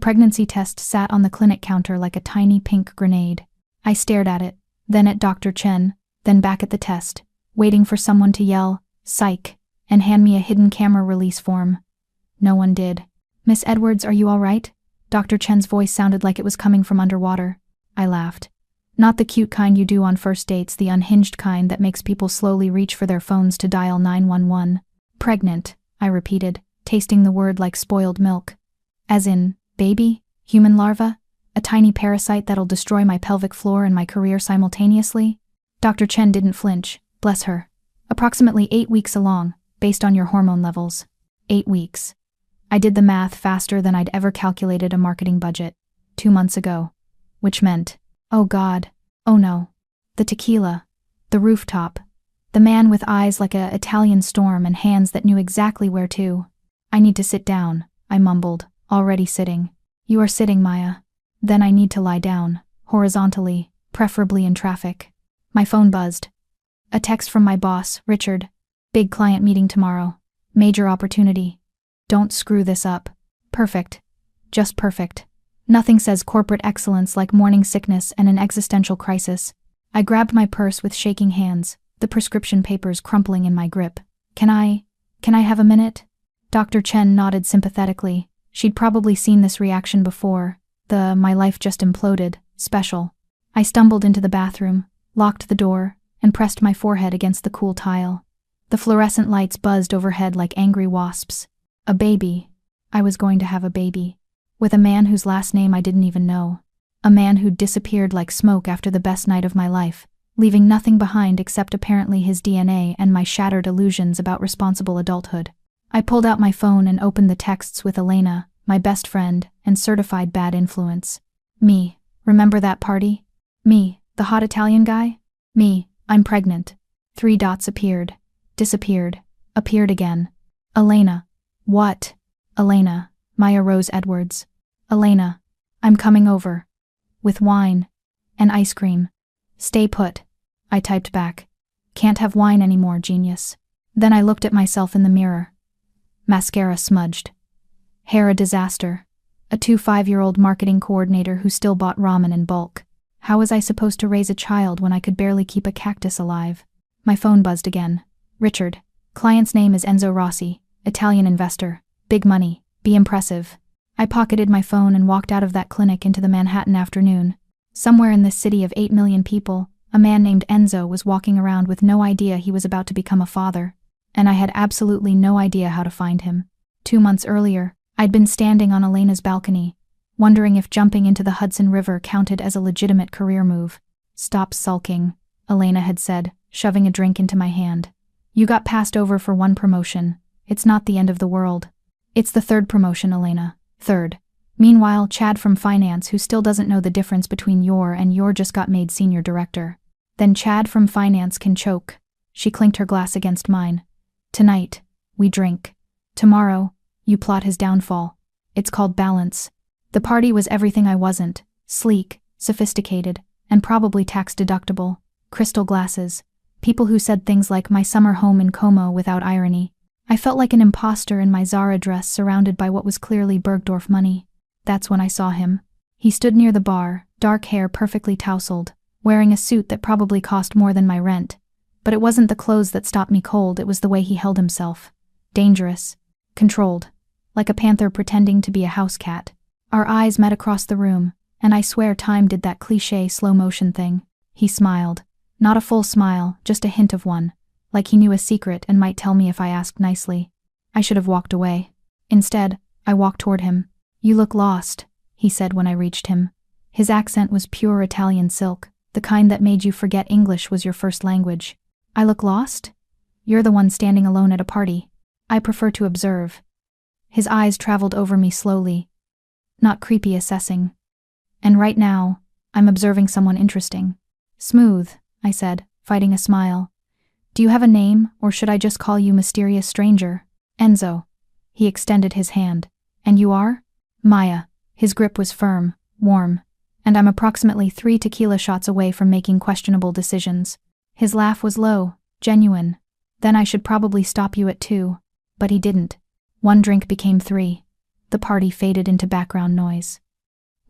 pregnancy test sat on the clinic counter like a tiny pink grenade. I stared at it, then at Dr. Chen, then back at the test, waiting for someone to yell, "Psych," and hand me a hidden camera release form. No one did. "Miss Edwards, are you all right?" Dr. Chen's voice sounded like it was coming from underwater. I laughed. Not the cute kind you do on first dates, the unhinged kind that makes people slowly reach for their phones to dial 911. "Pregnant," I repeated, tasting the word like spoiled milk. "As in, baby? Human larva? A tiny parasite that'll destroy my pelvic floor and my career simultaneously?" Dr. Chen didn't flinch, bless her. "Approximately 8 weeks along, based on your hormone levels." 8 weeks. I did the math faster than I'd ever calculated a marketing budget. 2 months ago. Which meant, oh God, oh no. The tequila. The rooftop. The man with eyes like a Italian storm and hands that knew exactly where to. "I need to sit down," I mumbled, already sitting. "You are sitting, Maya." "Then I need to lie down, horizontally, preferably in traffic." My phone buzzed. A text from my boss, Richard. "Big client meeting tomorrow. Major opportunity. Don't screw this up." Perfect. Just perfect. Nothing says corporate excellence like morning sickness and an existential crisis. I grabbed my purse with shaking hands, the prescription papers crumpling in my grip. Can I have a minute?" Dr. Chen nodded sympathetically. She'd probably seen this reaction before. The "my life just imploded" special. I stumbled into the bathroom, locked the door, and pressed my forehead against the cool tile. The fluorescent lights buzzed overhead like angry wasps. A baby. I was going to have a baby. With a man whose last name I didn't even know. A man who'd disappeared like smoke after the best night of my life, leaving nothing behind except apparently his DNA and my shattered illusions about responsible adulthood. I pulled out my phone and opened the texts with Elena, my best friend, and certified bad influence. "Me, remember that party? Me, the hot Italian guy? Me, I'm pregnant." 3 dots appeared, disappeared, appeared again. "Elena." "What?" "Elena, Maya Rose Edwards." "Elena, I'm coming over. With wine. And ice cream." "Stay put." I typed back. "Can't have wine anymore, genius." Then I looked at myself in the mirror. Mascara smudged. Hair a disaster. A 25-year-old marketing coordinator who still bought ramen in bulk. How was I supposed to raise a child when I could barely keep a cactus alive? My phone buzzed again. "Richard. Client's name is Enzo Rossi, Italian investor. Big money. Be impressive." I pocketed my phone and walked out of that clinic into the Manhattan afternoon. Somewhere in this city of 8 million people, a man named Enzo was walking around with no idea he was about to become a father. And I had absolutely no idea how to find him. 2 months earlier, I'd been standing on Elena's balcony, wondering if jumping into the Hudson River counted as a legitimate career move. "Stop sulking," Elena had said, shoving a drink into my hand. "You got passed over for 1 promotion. It's not the end of the world." "It's the 3rd promotion, Elena. 3rd. Meanwhile, Chad from finance, who still doesn't know the difference between your just got made senior director." "Then Chad from finance can choke." She clinked her glass against mine. "Tonight, we drink. Tomorrow, you plot his downfall. It's called balance." The party was everything I wasn't. Sleek, sophisticated, and probably tax-deductible. Crystal glasses. People who said things like "my summer home in Como" without irony. I felt like an imposter in my Zara dress surrounded by what was clearly Bergdorf money. That's when I saw him. He stood near the bar, dark hair perfectly tousled, wearing a suit that probably cost more than my rent. But it wasn't the clothes that stopped me cold, it was the way he held himself. Dangerous. Controlled. Like a panther pretending to be a house cat. Our eyes met across the room, and I swear time did that cliché slow-motion thing. He smiled. Not a full smile, just a hint of one. Like he knew a secret and might tell me if I asked nicely. I should have walked away. Instead, I walked toward him. "You look lost," he said when I reached him. His accent was pure Italian silk, the kind that made you forget English was your first language. "I look lost? You're the one standing alone at a party. I prefer to observe." His eyes traveled over me slowly. Not creepy assessing. "And right now, I'm observing someone interesting." "Smooth," I said, fighting a smile. "Do you have a name, or should I just call you mysterious stranger?" "Enzo." He extended his hand. "And you are?" "Maya." His grip was firm, warm. "And I'm approximately 3 tequila shots away from making questionable decisions." His laugh was low, genuine. "Then I should probably stop you at 2. But he didn't. 1 drink became 3. The party faded into background noise.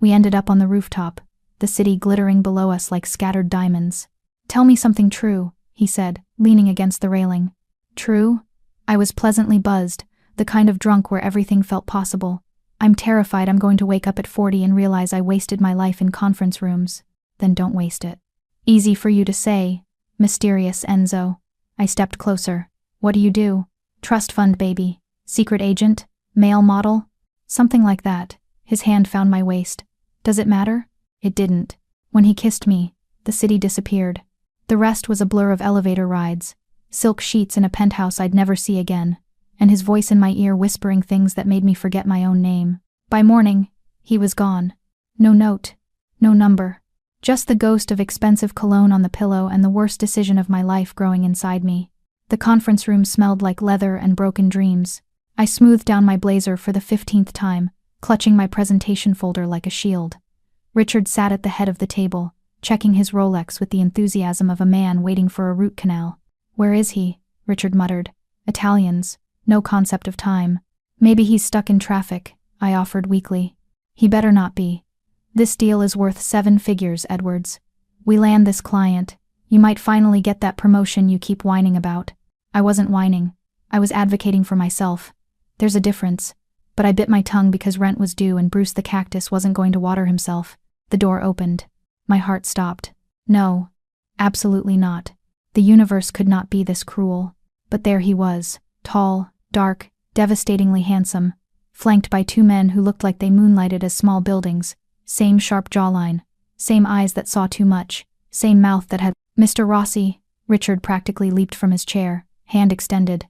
We ended up on the rooftop, the city glittering below us like scattered diamonds. "Tell me something true," he said, leaning against the railing. "True?" I was pleasantly buzzed, the kind of drunk where everything felt possible. "I'm terrified I'm going to wake up at 40 and realize I wasted my life in conference rooms." "Then don't waste it." "Easy for you to say, mysterious Enzo." I stepped closer. "What do you do?" "Trust fund baby. Secret agent? Male model?" "Something like that." His hand found my waist. "Does it matter?" It didn't. When he kissed me, the city disappeared. The rest was a blur of elevator rides, silk sheets in a penthouse I'd never see again, and his voice in my ear whispering things that made me forget my own name. By morning, he was gone. No note, no number. Just the ghost of expensive cologne on the pillow and the worst decision of my life growing inside me. The conference room smelled like leather and broken dreams. I smoothed down my blazer for the 15th time, clutching my presentation folder like a shield. Richard sat at the head of the table, checking his Rolex with the enthusiasm of a man waiting for a root canal. "Where is he?" Richard muttered. "Italians. No concept of time." "Maybe he's stuck in traffic," I offered weakly. "He better not be. This deal is worth 7 figures, Edwards. We land this client. You might finally get that promotion you keep whining about." I wasn't whining. I was advocating for myself. There's a difference. But I bit my tongue because rent was due and Bruce the cactus wasn't going to water himself. The door opened. My heart stopped. No. Absolutely not. The universe could not be this cruel. But there he was, tall, dark, devastatingly handsome, flanked by 2 men who looked like they moonlighted as small buildings. Same sharp jawline, same eyes that saw too much, same mouth that had— "Mr. Rossi," Richard practically leaped from his chair, hand extended.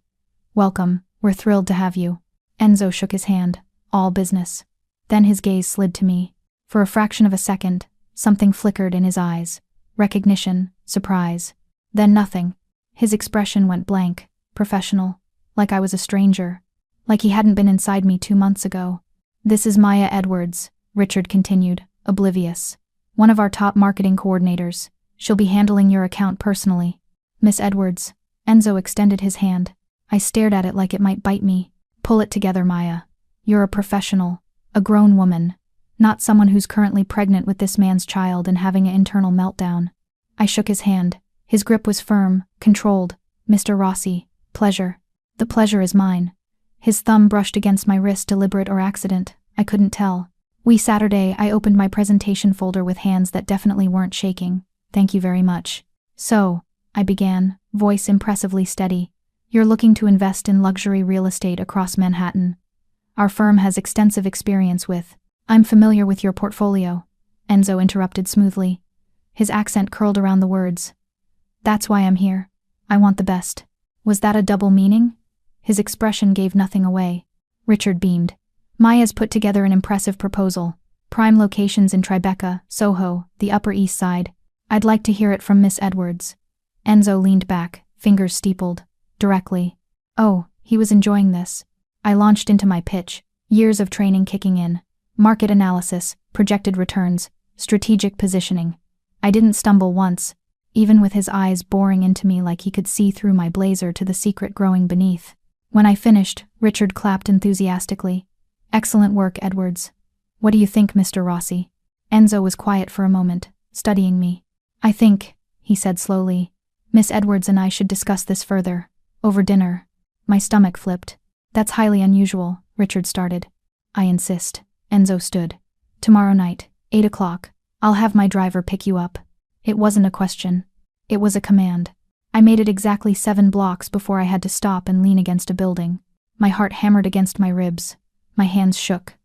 "Welcome, we're thrilled to have you." Enzo shook his hand. "All business." Then his gaze slid to me. For a fraction of a second, something flickered in his eyes. Recognition, surprise. Then nothing. His expression went blank, professional, like I was a stranger, like he hadn't been inside me 2 months ago. "This is Maya Edwards," Richard continued, oblivious. "One of our top marketing coordinators. She'll be handling your account personally." "Miss Edwards." Enzo extended his hand. I stared at it like it might bite me. "Pull it together, Maya. You're a professional, a grown woman, not someone who's currently pregnant with this man's child and having an internal meltdown." I shook his hand. His grip was firm, controlled. "Mr. Rossi, pleasure." "The pleasure is mine." His thumb brushed against my wrist, deliberate or accident. I couldn't tell. Saturday, I opened my presentation folder with hands that definitely weren't shaking. "Thank you very much." "So," I began, voice impressively steady, "you're looking to invest in luxury real estate across Manhattan. Our firm has extensive experience with—" "I'm familiar with your portfolio," Enzo interrupted smoothly. His accent curled around the words. "That's why I'm here. I want the best." Was that a double meaning? His expression gave nothing away. Richard beamed. "Maya's put together an impressive proposal. Prime locations in Tribeca, Soho, the Upper East Side. I'd like to hear it from Miss Edwards." Enzo leaned back, fingers steepled. Directly. Oh, he was enjoying this. I launched into my pitch, years of training kicking in. Market analysis, projected returns, strategic positioning. I didn't stumble once, even with his eyes boring into me like he could see through my blazer to the secret growing beneath. When I finished, Richard clapped enthusiastically. "Excellent work, Edwards. What do you think, Mr. Rossi?" Enzo was quiet for a moment, studying me. "I think," he said slowly, "Miss Edwards and I should discuss this further. Over dinner." My stomach flipped. "That's highly unusual," Richard started. "I insist." Enzo stood. "Tomorrow night, 8 o'clock. I'll have my driver pick you up." It wasn't a question. It was a command. I made it exactly 7 blocks before I had to stop and lean against a building. My heart hammered against my ribs. My hands shook.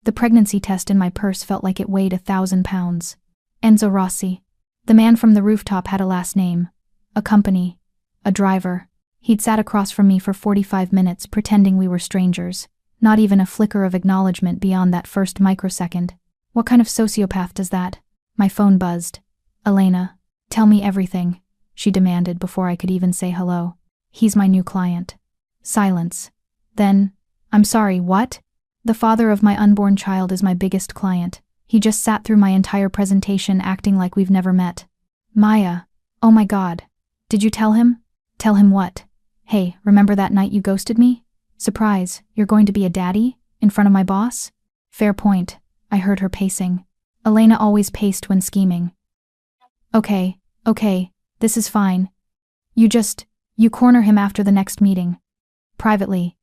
The pregnancy test in my purse felt like it weighed 1,000 pounds. Enzo Rossi. The man from the rooftop had a last name, a company, a driver. He'd sat across from me for 45 minutes pretending we were strangers, not even a flicker of acknowledgement beyond that first microsecond. What kind of sociopath does that? My phone buzzed. "Elena, tell me everything," she demanded before I could even say hello. "He's my new client." Silence. Then, "I'm sorry, what?" "The father of my unborn child is my biggest client. He just sat through my entire presentation acting like we've never met." "Maya. Oh my God. Did you tell him?" "Tell him what?" "Hey, remember that night you ghosted me? Surprise, you're going to be a daddy?" In front of my boss? Fair point, I heard her pacing. Elena always paced when scheming. Okay, this is fine. You corner him after the next meeting. Privately.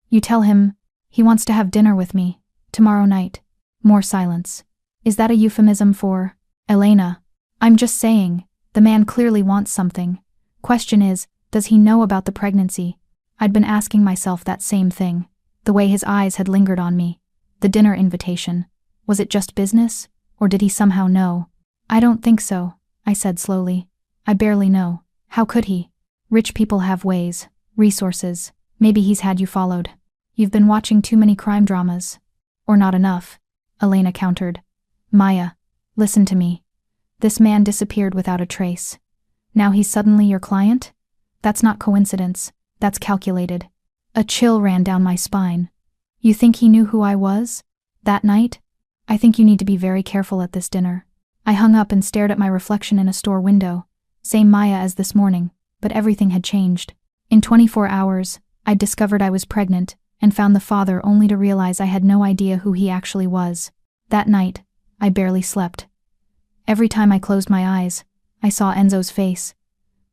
You tell him he wants to have dinner with me tomorrow night. More silence. Is that a euphemism for Elena? I'm just saying, the man clearly wants something. Question is, does he know about the pregnancy? I'd been asking myself that same thing. The way his eyes had lingered on me. The dinner invitation. Was it just business? Or did he somehow know? I don't think so, I said slowly. I barely know. How could he? Rich people have ways, resources. Maybe he's had you followed. You've been watching too many crime dramas. Or not enough, Elena countered. Maya, listen to me. This man disappeared without a trace. Now he's suddenly your client? That's not coincidence, that's calculated. A chill ran down my spine. You think he knew who I was? That night? I think you need to be very careful at this dinner. I hung up and stared at my reflection in a store window. Same Maya as this morning, but everything had changed. In 24 hours, I'd discovered I was pregnant, and found the father only to realize I had no idea who he actually was. That night, I barely slept. Every time I closed my eyes, I saw Enzo's face.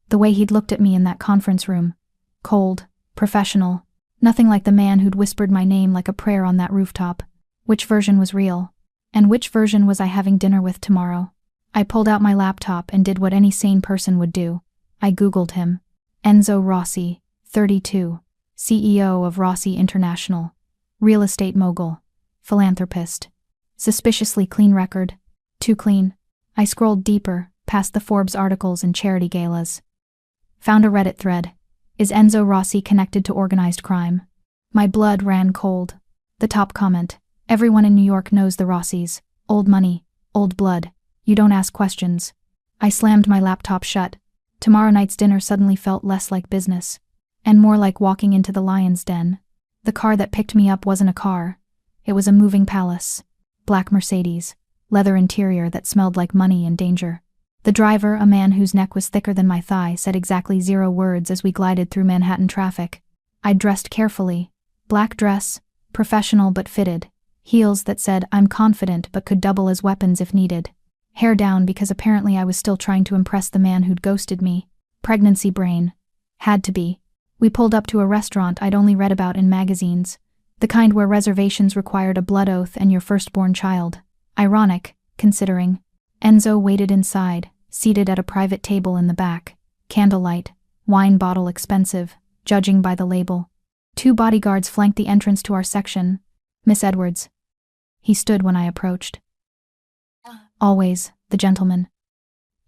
The way he'd looked at me in that conference room. Cold, professional, nothing like the man who'd whispered my name like a prayer on that rooftop. Which version was real? And which version was I having dinner with tomorrow? I pulled out my laptop and did what any sane person would do. I Googled him. Enzo Rossi, 32, CEO of Rossi International, real estate mogul, philanthropist. Suspiciously clean record. Too clean. I scrolled deeper, past the Forbes articles and charity galas. Found a Reddit thread. Is Enzo Rossi connected to organized crime? My blood ran cold. The top comment. Everyone in New York knows the Rossis. Old money, old blood. You don't ask questions. I slammed my laptop shut. Tomorrow night's dinner suddenly felt less like business, and more like walking into the lion's den. The car that picked me up wasn't a car. It was a moving palace. Black Mercedes. Leather interior that smelled like money and danger. The driver, a man whose neck was thicker than my thigh, said exactly 0 words as we glided through Manhattan traffic. I'd dressed carefully. Black dress, professional but fitted. Heels that said I'm confident but could double as weapons if needed. Hair down because apparently I was still trying to impress the man who'd ghosted me. Pregnancy brain. Had to be. We pulled up to a restaurant I'd only read about in magazines. The kind where reservations required a blood oath and your firstborn child. Ironic, considering. Enzo waited inside, seated at a private table in the back. Candlelight. Wine bottle expensive, judging by the label. 2 bodyguards flanked the entrance to our section. Miss Edwards. He stood when I approached. Always, the gentleman.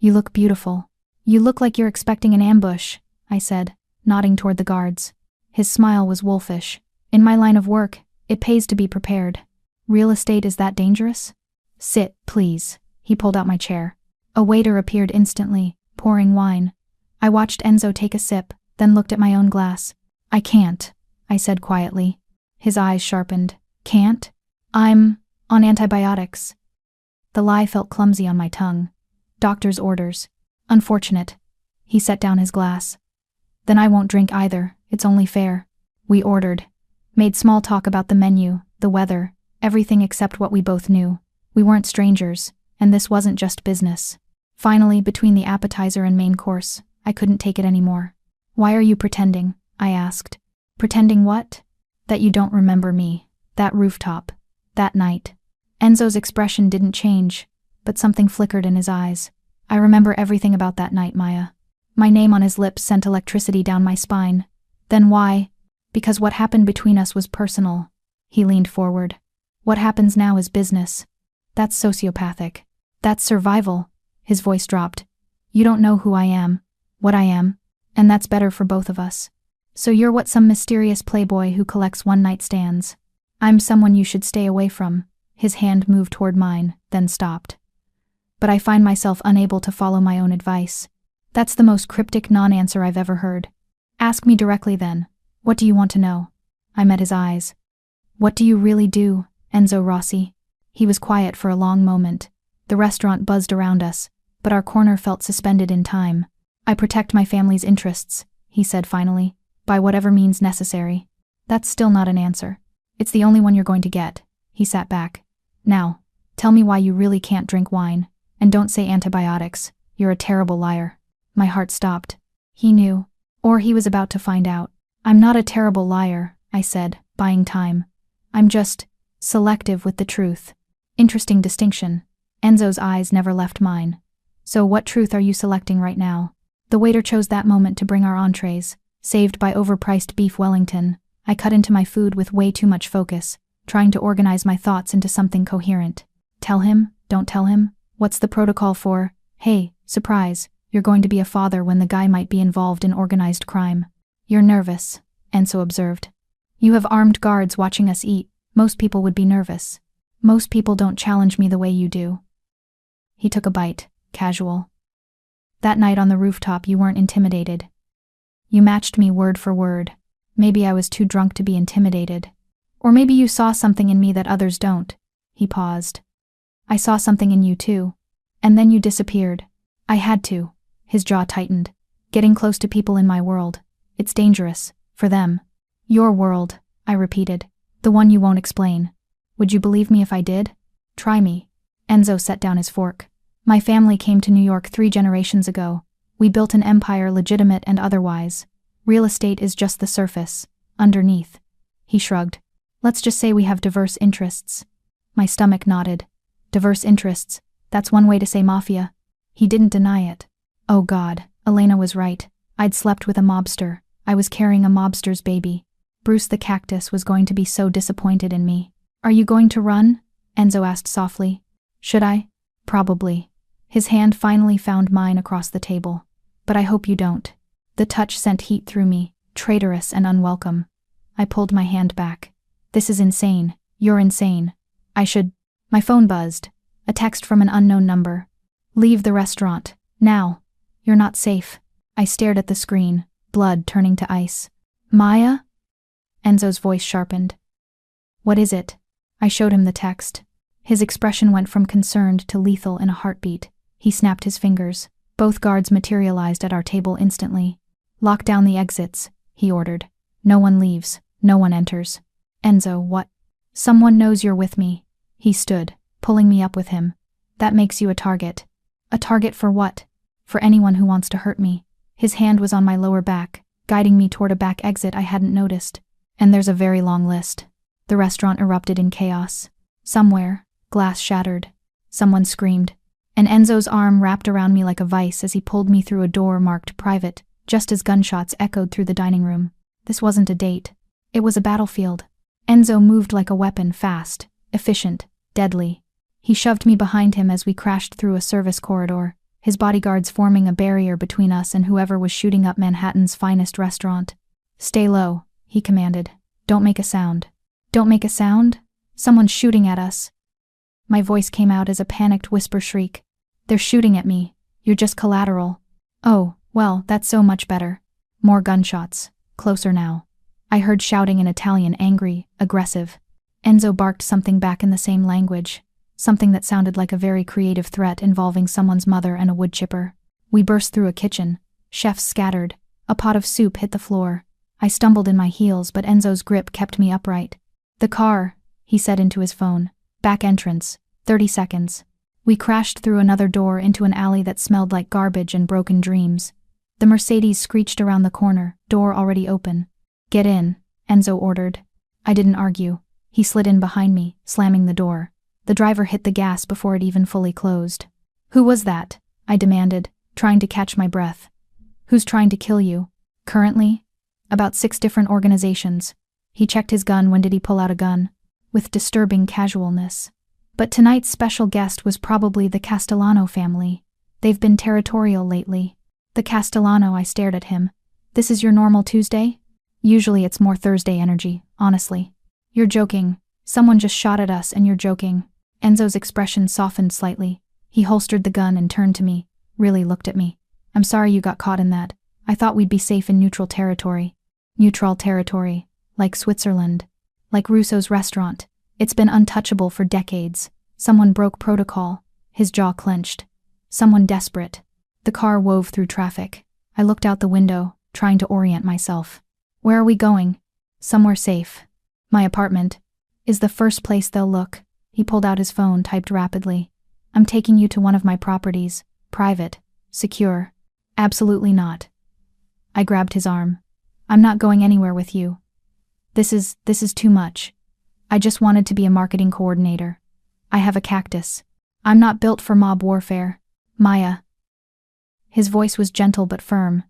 You look beautiful. You look like you're expecting an ambush, I said, nodding toward the guards. His smile was wolfish. In my line of work, it pays to be prepared. Real estate is that dangerous? Sit, please. He pulled out my chair. A waiter appeared instantly, pouring wine. I watched Enzo take a sip, then looked at my own glass. I can't, I said quietly. His eyes sharpened. Can't? I'm on antibiotics. The lie felt clumsy on my tongue. Doctor's orders. Unfortunate. He set down his glass. Then I won't drink either, it's only fair. We ordered. Made small talk about the menu, the weather, everything except what we both knew. We weren't strangers, and this wasn't just business. Finally, between the appetizer and main course, I couldn't take it anymore. Why are you pretending? I asked. Pretending what? That you don't remember me. That rooftop. That night. Enzo's expression didn't change, but something flickered in his eyes. I remember everything about that night, Maya. My name on his lips sent electricity down my spine. Then why? Because what happened between us was personal. He leaned forward. What happens now is business. That's sociopathic. That's survival. His voice dropped. You don't know who I am, what I am, and that's better for both of us. So you're what some mysterious playboy who collects one-night stands. I'm someone you should stay away from. His hand moved toward mine, then stopped. But I find myself unable to follow my own advice. That's the most cryptic non-answer I've ever heard. Ask me directly then. What do you want to know? I met his eyes. What do you really do, Enzo Rossi? He was quiet for a long moment. The restaurant buzzed around us, but our corner felt suspended in time. I protect my family's interests, he said finally, by whatever means necessary. That's still not an answer. It's the only one you're going to get. He sat back. Now, tell me why you really can't drink wine. And don't say antibiotics. You're a terrible liar. My heart stopped. He knew. Or he was about to find out. I'm not a terrible liar, I said, buying time. I'm just selective with the truth. Interesting distinction. Enzo's eyes never left mine. So what truth are you selecting right now? The waiter chose that moment to bring our entrees, saved by overpriced beef Wellington. I cut into my food with way too much focus, trying to organize my thoughts into something coherent. Tell him? Don't tell him? What's the protocol for, hey, surprise, you're going to be a father when the guy might be involved in organized crime? You're nervous, Enzo observed. You have armed guards watching us eat. Most people would be nervous. Most people don't challenge me the way you do. He took a bite, casual. That night on the rooftop you weren't intimidated. You matched me word for word. Maybe I was too drunk to be intimidated. Or maybe you saw something in me that others don't. He paused. I saw something in you too. And then you disappeared. I had to. His jaw tightened. Getting close to people in my world. It's dangerous. For them. Your world, I repeated. The one you won't explain. Would you believe me if I did? Try me. Enzo set down his fork. My family came to New York 3 generations ago. We built an empire, legitimate and otherwise. Real estate is just the surface. Underneath. He shrugged. Let's just say we have diverse interests. My stomach nodded. Diverse interests. That's one way to say mafia. He didn't deny it. Oh God, Elena was right. I'd slept with a mobster. I was carrying a mobster's baby. Bruce the cactus was going to be so disappointed in me. Are you going to run? Enzo asked softly. Should I? Probably. His hand finally found mine across the table. But I hope you don't. The touch sent heat through me, traitorous and unwelcome. I pulled my hand back. This is insane. You're insane. I should. My phone buzzed. A text from an unknown number. Leave the restaurant. Now. You're not safe. I stared at the screen, blood turning to ice. Maya? Enzo's voice sharpened. What is it? I showed him the text. His expression went from concerned to lethal in a heartbeat. He snapped his fingers. Both guards materialized at our table instantly. Lock down the exits, he ordered. No one leaves. No one enters. Enzo, what? Someone knows you're with me. He stood, pulling me up with him. That makes you a target. A target for what? For anyone who wants to hurt me. His hand was on my lower back, guiding me toward a back exit I hadn't noticed. And there's a very long list. The restaurant erupted in chaos. Somewhere, glass shattered. Someone screamed. And Enzo's arm wrapped around me like a vice as he pulled me through a door marked private, just as gunshots echoed through the dining room. This wasn't a date. It was a battlefield. Enzo moved like a weapon, fast, efficient, deadly. He shoved me behind him as we crashed through a service corridor, his bodyguards forming a barrier between us and whoever was shooting up Manhattan's finest restaurant. Stay low, he commanded. Don't make a sound. Don't make a sound? Someone's shooting at us. My voice came out as a panicked whisper shriek. They're shooting at me. You're just collateral. Oh, well, that's so much better. More gunshots. Closer now. I heard shouting in Italian, angry, aggressive. Enzo barked something back in the same language. Something that sounded like a very creative threat involving someone's mother and a wood chipper. We burst through a kitchen. Chefs scattered. A pot of soup hit the floor. I stumbled in my heels, but Enzo's grip kept me upright. The car, he said into his phone. Back entrance. 30 seconds. We crashed through another door into an alley that smelled like garbage and broken dreams. The Mercedes screeched around the corner, door already open. Get in, Enzo ordered. I didn't argue. He slid in behind me, slamming the door. The driver hit the gas before it even fully closed. Who was that? I demanded, trying to catch my breath. Who's trying to kill you? Currently? About 6 different organizations. He checked his gun. When did he pull out a gun? With disturbing casualness. But tonight's special guest was probably the Castellano family. They've been territorial lately. The Castellano, I stared at him. This is your normal Tuesday? Usually it's more Thursday energy, honestly. You're joking. Someone just shot at us and you're joking. Enzo's expression softened slightly. He holstered the gun and turned to me, really looked at me. I'm sorry you got caught in that. I thought we'd be safe in neutral territory. Neutral territory. Like Switzerland. Like Russo's restaurant. It's been untouchable for decades. Someone broke protocol. His jaw clenched. Someone desperate. The car wove through traffic. I looked out the window, trying to orient myself. Where are we going? Somewhere safe. My apartment, is the first place they'll look. He pulled out his phone, typed rapidly. I'm taking you to one of my properties. Private. Secure. Absolutely not. I grabbed his arm. I'm not going anywhere with you. This is too much. I just wanted to be a marketing coordinator. I have a cactus. I'm not built for mob warfare. Maya. His voice was gentle but firm.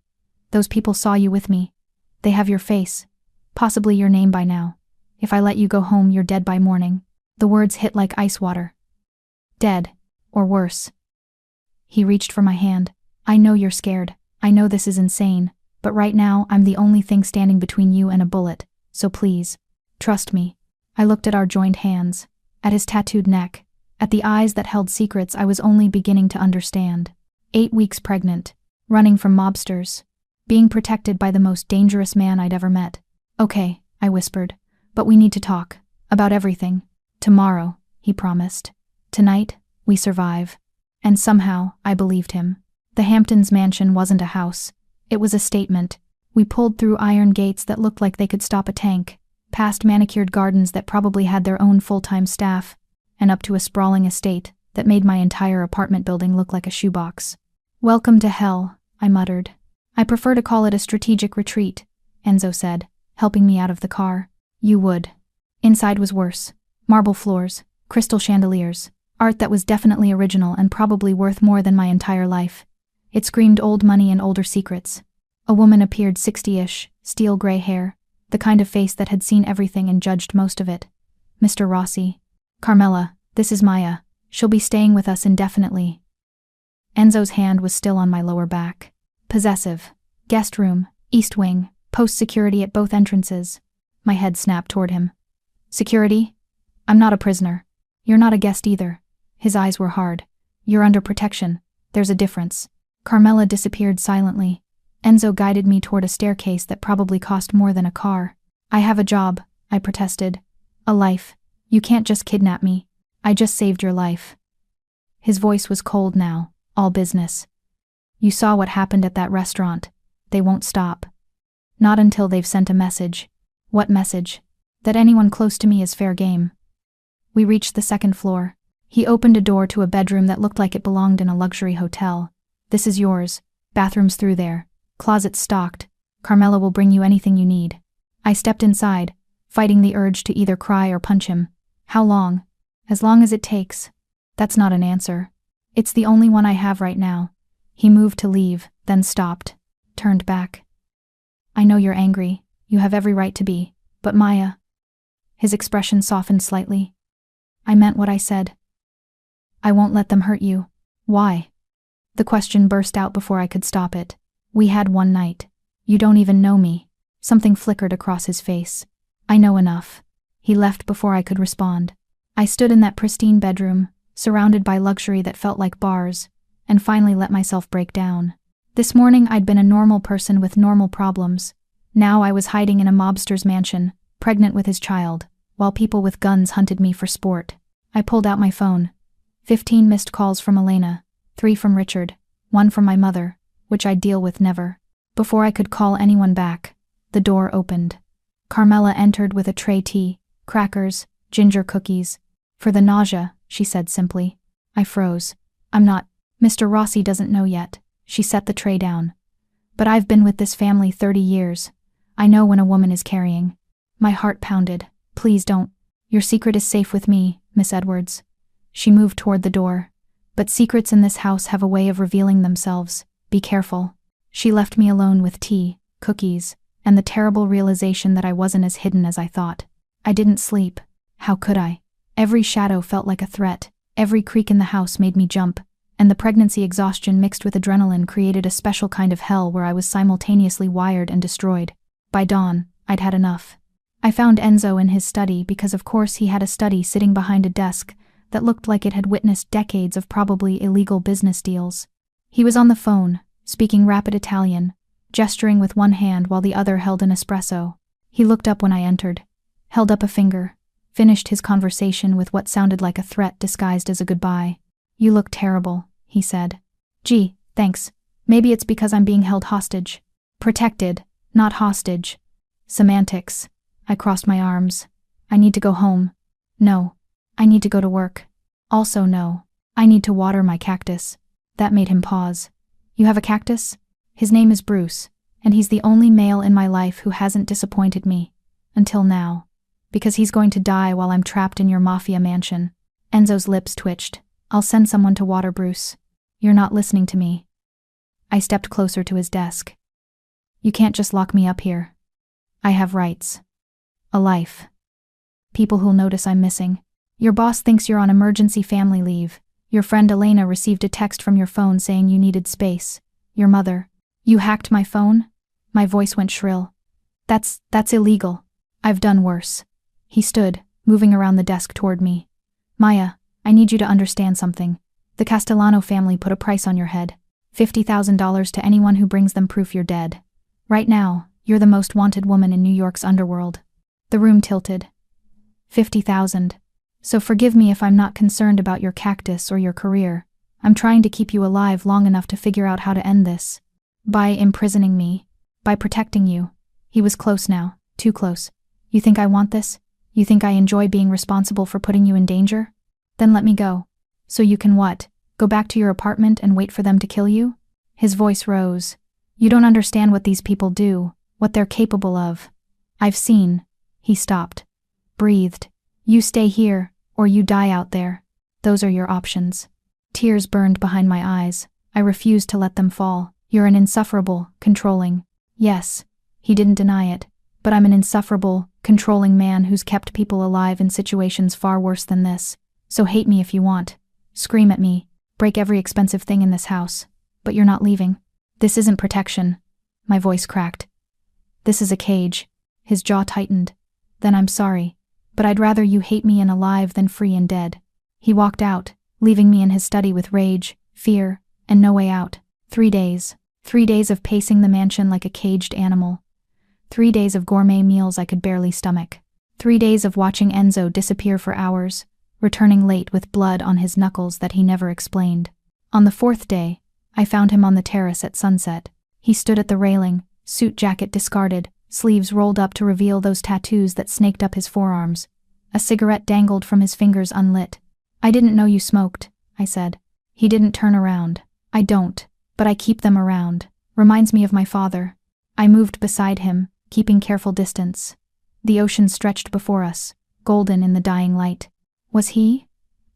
Those people saw you with me. They have your face. Possibly your name by now. If I let you go home, you're dead by morning. The words hit like ice water. Dead. Or worse. He reached for my hand. I know you're scared. I know this is insane. But right now, I'm the only thing standing between you and a bullet. So please. Trust me. I looked at our joined hands. At his tattooed neck. At the eyes that held secrets I was only beginning to understand. 8 weeks pregnant. Running from mobsters. Being protected by the most dangerous man I'd ever met. Okay, I whispered. But we need to talk. About everything. Tomorrow, he promised. Tonight, we survive. And somehow, I believed him. The Hamptons mansion wasn't a house. It was a statement. We pulled through iron gates that looked like they could stop a tank, past manicured gardens that probably had their own full-time staff, and up to a sprawling estate that made my entire apartment building look like a shoebox. Welcome to hell, I muttered. I prefer to call it a strategic retreat, Enzo said, helping me out of the car. You would. Inside was worse. Marble floors, crystal chandeliers, art that was definitely original and probably worth more than my entire life. It screamed old money and older secrets. A woman appeared 60-ish, steel gray hair, the kind of face that had seen everything and judged most of it. Mr. Rossi. Carmela, this is Maya. She'll be staying with us indefinitely. Enzo's hand was still on my lower back. Possessive. Guest room, east wing, post security at both entrances. My head snapped toward him. Security? I'm not a prisoner. You're not a guest either. His eyes were hard. You're under protection. There's a difference. Carmela disappeared silently. Enzo guided me toward a staircase that probably cost more than a car. I have a job, I protested. A life. You can't just kidnap me. I just saved your life. His voice was cold now, all business. You saw what happened at that restaurant. They won't stop. Not until they've sent a message. What message? That anyone close to me is fair game. We reached the second floor. He opened a door to a bedroom that looked like it belonged in a luxury hotel. This is yours. Bathrooms through there. Closets stocked. Carmela will bring you anything you need. I stepped inside, fighting the urge to either cry or punch him. How long? As long as it takes. That's not an answer. It's the only one I have right now. He moved to leave, then stopped. Turned back. I know you're angry. You have every right to be. But Maya. His expression softened slightly. I meant what I said. I won't let them hurt you. Why? The question burst out before I could stop it. We had one night. You don't even know me. Something flickered across his face. I know enough. He left before I could respond. I stood in that pristine bedroom, surrounded by luxury that felt like bars, and finally let myself break down. This morning I'd been a normal person with normal problems. Now I was hiding in a mobster's mansion, pregnant with his child, while people with guns hunted me for sport. I pulled out my phone. 15 missed calls from Elena, 3 from Richard, 1 from my mother, which I'd deal with never. Before I could call anyone back, the door opened. Carmela entered with a tray tea, crackers, ginger cookies. For the nausea, she said simply. I froze. I'm not. Mr. Rossi doesn't know yet. She set the tray down. But I've been with this family 30 years. I know when a woman is carrying. My heart pounded. Please don't. Your secret is safe with me, Miss Edwards. She moved toward the door. But secrets in this house have a way of revealing themselves. Be careful. She left me alone with tea, cookies, and the terrible realization that I wasn't as hidden as I thought. I didn't sleep. How could I? Every shadow felt like a threat. Every creak in the house made me jump. And the pregnancy exhaustion mixed with adrenaline created a special kind of hell where I was simultaneously wired and destroyed. By dawn, I'd had enough. I found Enzo in his study because of course he had a study sitting behind a desk that looked like it had witnessed decades of probably illegal business deals. He was on the phone, speaking rapid Italian, gesturing with one hand while the other held an espresso. He looked up when I entered, held up a finger, finished his conversation with what sounded like a threat disguised as a goodbye. You look terrible, he said. Gee, thanks. Maybe it's because I'm being held hostage. Protected, not hostage. Semantics. I crossed my arms. I need to go home. No. I need to go to work. Also no. I need to water my cactus. That made him pause. You have a cactus? His name is Bruce, and he's the only male in my life who hasn't disappointed me. Until now. Because he's going to die while I'm trapped in your Mafia mansion. Enzo's lips twitched. I'll send someone to water Bruce. You're not listening to me. I stepped closer to his desk. You can't just lock me up here. I have rights. A life. People who'll notice I'm missing. Your boss thinks you're on emergency family leave. Your friend Elena received a text from your phone saying you needed space. Your mother. You hacked my phone? My voice went shrill. That's illegal. I've done worse. He stood, moving around the desk toward me. Maya, I need you to understand something. The Castellano family put a price on your head. $50,000 to anyone who brings them proof you're dead. Right now, you're the most wanted woman in New York's underworld. The room tilted. 50,000. So forgive me if I'm not concerned about your cactus or your career. I'm trying to keep you alive long enough to figure out how to end this. By imprisoning me. By protecting you. He was close now. Too close. You think I want this? You think I enjoy being responsible for putting you in danger? Then let me go. So you can what? Go back to your apartment and wait for them to kill you? His voice rose. You don't understand what these people do, what they're capable of. I've seen. He stopped. Breathed. You stay here, or you die out there. Those are your options. Tears burned behind my eyes. I refused to let them fall. You're an insufferable, controlling. Yes. He didn't deny it. But I'm an insufferable, controlling man who's kept people alive in situations far worse than this. So hate me if you want. Scream at me. Break every expensive thing in this house. But you're not leaving. This isn't protection. My voice cracked. This is a cage. His jaw tightened. Then I'm sorry. But I'd rather you hate me and alive than free and dead. He walked out, leaving me in his study with rage, fear, and no way out. 3 days. 3 days of pacing the mansion like a caged animal. 3 days of gourmet meals I could barely stomach. 3 days of watching Enzo disappear for hours, returning late with blood on his knuckles that he never explained. On the 4th day, I found him on the terrace at sunset. He stood at the railing, suit jacket discarded, sleeves rolled up to reveal those tattoos that snaked up his forearms. A cigarette dangled from his fingers unlit. I didn't know you smoked, I said. He didn't turn around. I don't, but I keep them around. Reminds me of my father. I moved beside him, keeping careful distance. The ocean stretched before us, golden in the dying light. Was he?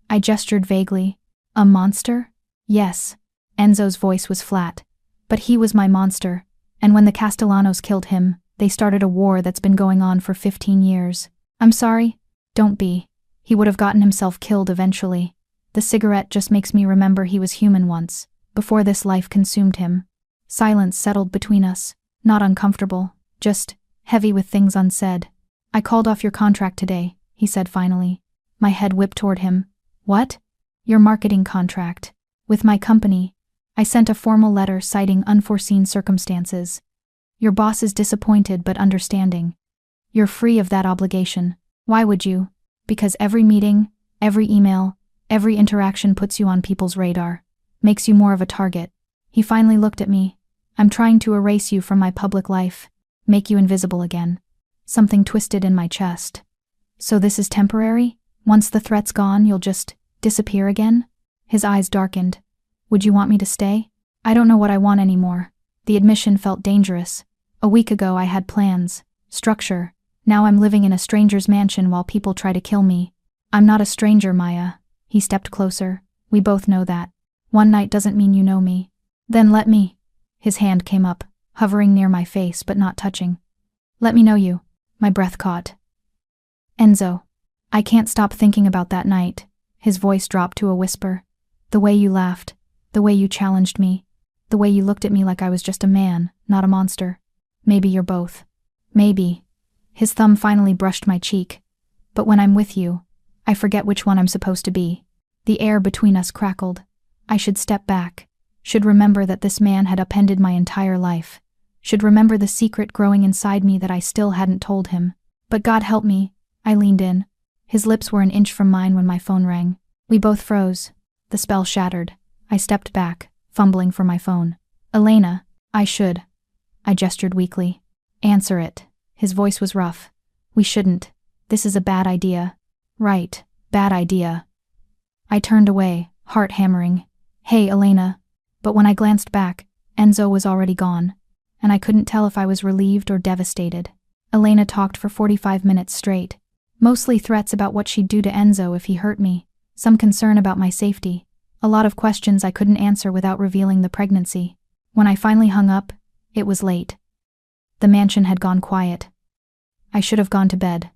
I gestured vaguely. A monster? Yes. Enzo's voice was flat. But he was my monster, and when the Castellanos killed him, they started a war that's been going on for 15 years. I'm sorry? Don't be. He would have gotten himself killed eventually. The cigarette just makes me remember he was human once, before this life consumed him. Silence settled between us, not uncomfortable, just heavy with things unsaid. I called off your contract today, he said finally. My head whipped toward him. What? Your marketing contract. With my company. I sent a formal letter citing unforeseen circumstances. Your boss is disappointed but understanding. You're free of that obligation. Why would you? Because every meeting, every email, every interaction puts you on people's radar. Makes you more of a target. He finally looked at me. I'm trying to erase you from my public life. Make you invisible again. Something twisted in my chest. So this is temporary? Once the threat's gone, you'll just disappear again? His eyes darkened. Would you want me to stay? I don't know what I want anymore. The admission felt dangerous. A week ago I had plans, structure. Now I'm living in a stranger's mansion while people try to kill me. I'm not a stranger, Maya. He stepped closer. We both know that. One night doesn't mean you know me. Then let me. His hand came up, hovering near my face but not touching. Let me know you. My breath caught. Enzo. I can't stop thinking about that night. His voice dropped to a whisper. The way you laughed. The way you challenged me. The way you looked at me like I was just a man, not a monster. Maybe you're both. Maybe. His thumb finally brushed my cheek. But when I'm with you, I forget which one I'm supposed to be. The air between us crackled. I should step back. Should remember that this man had upended my entire life. Should remember the secret growing inside me that I still hadn't told him. But God help me. I leaned in. His lips were an inch from mine when my phone rang. We both froze. The spell shattered. I stepped back, fumbling for my phone. Elena, I should. I gestured weakly. Answer it. His voice was rough. We shouldn't. This is a bad idea. Right, bad idea. I turned away, heart hammering. Hey, Elena. But when I glanced back, Enzo was already gone, and I couldn't tell if I was relieved or devastated. Elena talked for 45 minutes straight. Mostly threats about what she'd do to Enzo if he hurt me, some concern about my safety, a lot of questions I couldn't answer without revealing the pregnancy. When I finally hung up, it was late. The mansion had gone quiet. I should have gone to bed.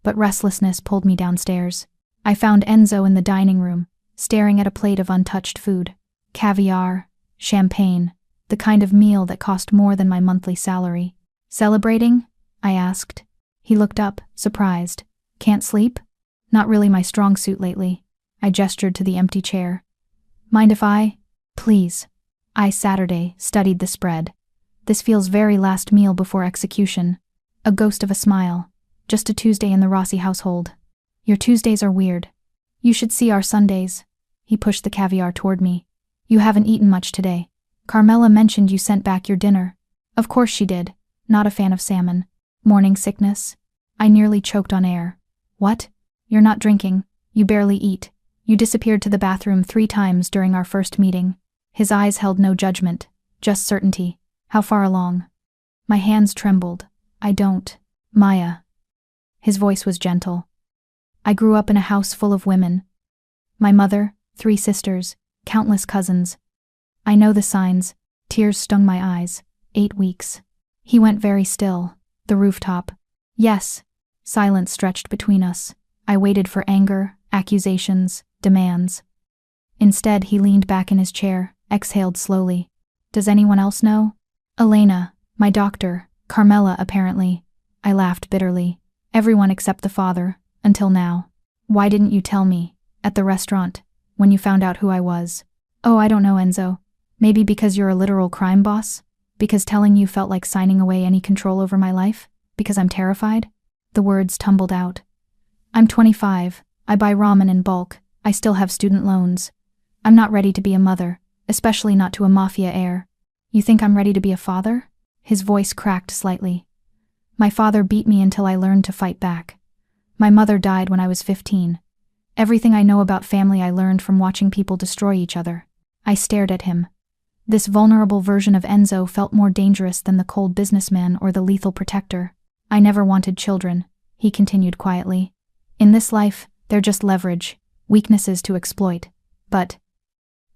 But restlessness pulled me downstairs. I found Enzo in the dining room, staring at a plate of untouched food. Caviar, champagne, the kind of meal that cost more than my monthly salary. Celebrating? I asked. He looked up, surprised. Can't sleep? Not really my strong suit lately. I gestured to the empty chair. Mind if I? Please. I Saturday studied the spread. This feels very last meal before execution. A ghost of a smile. Just a Tuesday in the Rossi household. Your Tuesdays are weird. You should see our Sundays. He pushed the caviar toward me. You haven't eaten much today. Carmela mentioned you sent back your dinner. Of course she did. Not a fan of salmon. Morning sickness? I nearly choked on air. What? You're not drinking. You barely eat. You disappeared to the bathroom 3 times during our first meeting. His eyes held no judgment, just certainty. How far along? My hands trembled. I don't. Maya. His voice was gentle. I grew up in a house full of women. My mother, 3 sisters, countless cousins. I know the signs. Tears stung my eyes. 8 weeks. He went very still. The rooftop. Yes. Silence stretched between us. I waited for anger, accusations, demands. Instead, he leaned back in his chair, exhaled slowly. Does anyone else know? Elena, my doctor, Carmela apparently. I laughed bitterly. Everyone except the father, until now. Why didn't you tell me, at the restaurant, when you found out who I was? Oh, I don't know, Enzo. Maybe because you're a literal crime boss? Because telling you felt like signing away any control over my life? Because I'm terrified? The words tumbled out. I'm 25. I buy ramen in bulk. I still have student loans. I'm not ready to be a mother, especially not to a Mafia heir. You think I'm ready to be a father? His voice cracked slightly. My father beat me until I learned to fight back. My mother died when I was 15. Everything I know about family I learned from watching people destroy each other. I stared at him. This vulnerable version of Enzo felt more dangerous than the cold businessman or the lethal protector. I never wanted children, he continued quietly. In this life, they're just leverage, weaknesses to exploit. But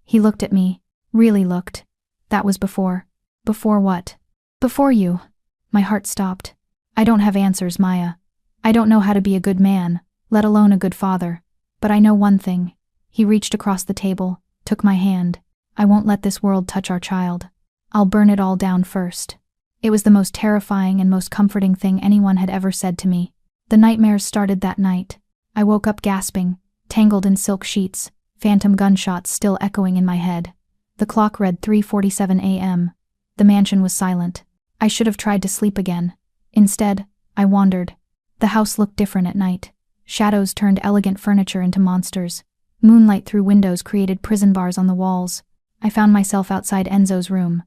he looked at me, really looked. That was before. Before what? Before you. My heart stopped. I don't have answers, Maya. I don't know how to be a good man, let alone a good father. But I know one thing. He reached across the table, took my hand. I won't let this world touch our child. I'll burn it all down first. It was the most terrifying and most comforting thing anyone had ever said to me. The nightmares started that night. I woke up gasping, tangled in silk sheets, phantom gunshots still echoing in my head. The clock read 3:47 a.m. The mansion was silent. I should have tried to sleep again. Instead, I wandered. The house looked different at night. Shadows turned elegant furniture into monsters. Moonlight through windows created prison bars on the walls. I found myself outside Enzo's room.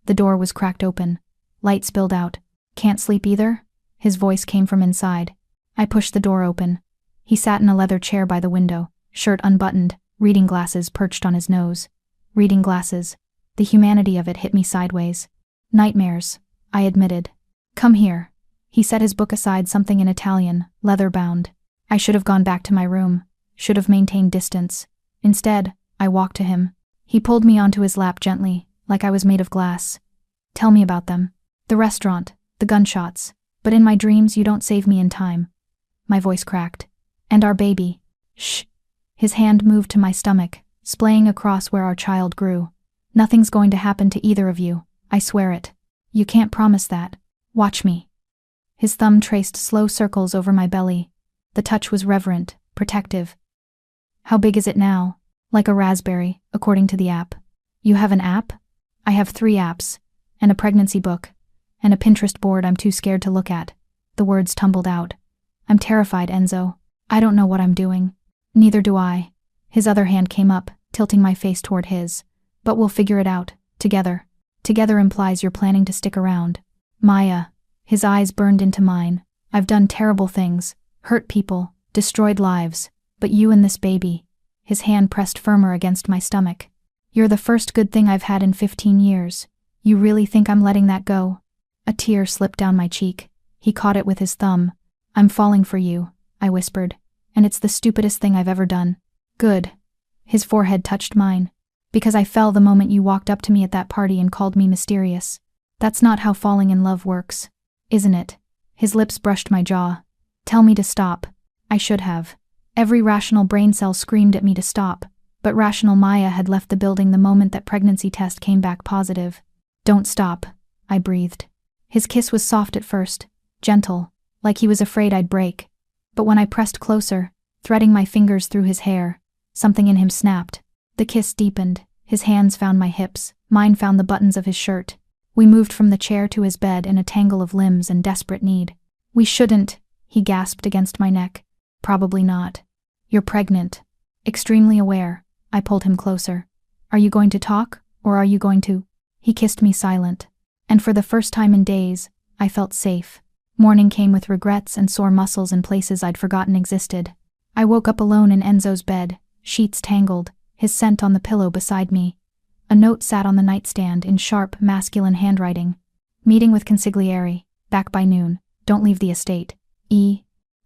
The door was cracked open. Light spilled out. Can't sleep either? His voice came from inside. I pushed the door open. He sat in a leather chair by the window, shirt unbuttoned, reading glasses perched on his nose. Reading glasses. The humanity of it hit me sideways. Nightmares, I admitted. Come here. He set his book aside, something in Italian, leather-bound. I should have gone back to my room, should have maintained distance. Instead, I walked to him. He pulled me onto his lap gently, like I was made of glass. Tell me about them. The restaurant, the gunshots. But in my dreams you don't save me in time. My voice cracked. And our baby. Shh. His hand moved to my stomach, splaying across where our child grew. Nothing's going to happen to either of you, I swear it. You can't promise that. Watch me. His thumb traced slow circles over my belly. The touch was reverent, protective. How big is it now? Like a raspberry, according to the app. You have an app? I have 3 apps, and a pregnancy book, and a Pinterest board I'm too scared to look at. The words tumbled out. I'm terrified, Enzo. I don't know what I'm doing. Neither do I. His other hand came up, tilting my face toward his. But we'll figure it out, together. Together implies you're planning to stick around. Maya. His eyes burned into mine. I've done terrible things, hurt people, destroyed lives, but you and this baby. His hand pressed firmer against my stomach. You're the first good thing I've had in 15 years. You really think I'm letting that go? A tear slipped down my cheek. He caught it with his thumb. I'm falling for you, I whispered. And it's the stupidest thing I've ever done. Good. His forehead touched mine. Because I fell the moment you walked up to me at that party and called me mysterious. That's not how falling in love works, isn't it? His lips brushed my jaw. Tell me to stop. I should have. Every rational brain cell screamed at me to stop, but rational Maya had left the building the moment that pregnancy test came back positive. Don't stop, I breathed. His kiss was soft at first, gentle, like he was afraid I'd break. But when I pressed closer, threading my fingers through his hair, something in him snapped. The kiss deepened. His hands found my hips, mine found the buttons of his shirt. We moved from the chair to his bed in a tangle of limbs and desperate need. We shouldn't, he gasped against my neck. Probably not. You're pregnant. Extremely aware, I pulled him closer. Are you going to talk, or are you going to? He kissed me silent. And for the first time in days, I felt safe. Morning came with regrets and sore muscles in places I'd forgotten existed. I woke up alone in Enzo's bed, sheets tangled, his scent on the pillow beside me. A note sat on the nightstand in sharp, masculine handwriting. Meeting with consigliere, back by noon, don't leave the estate.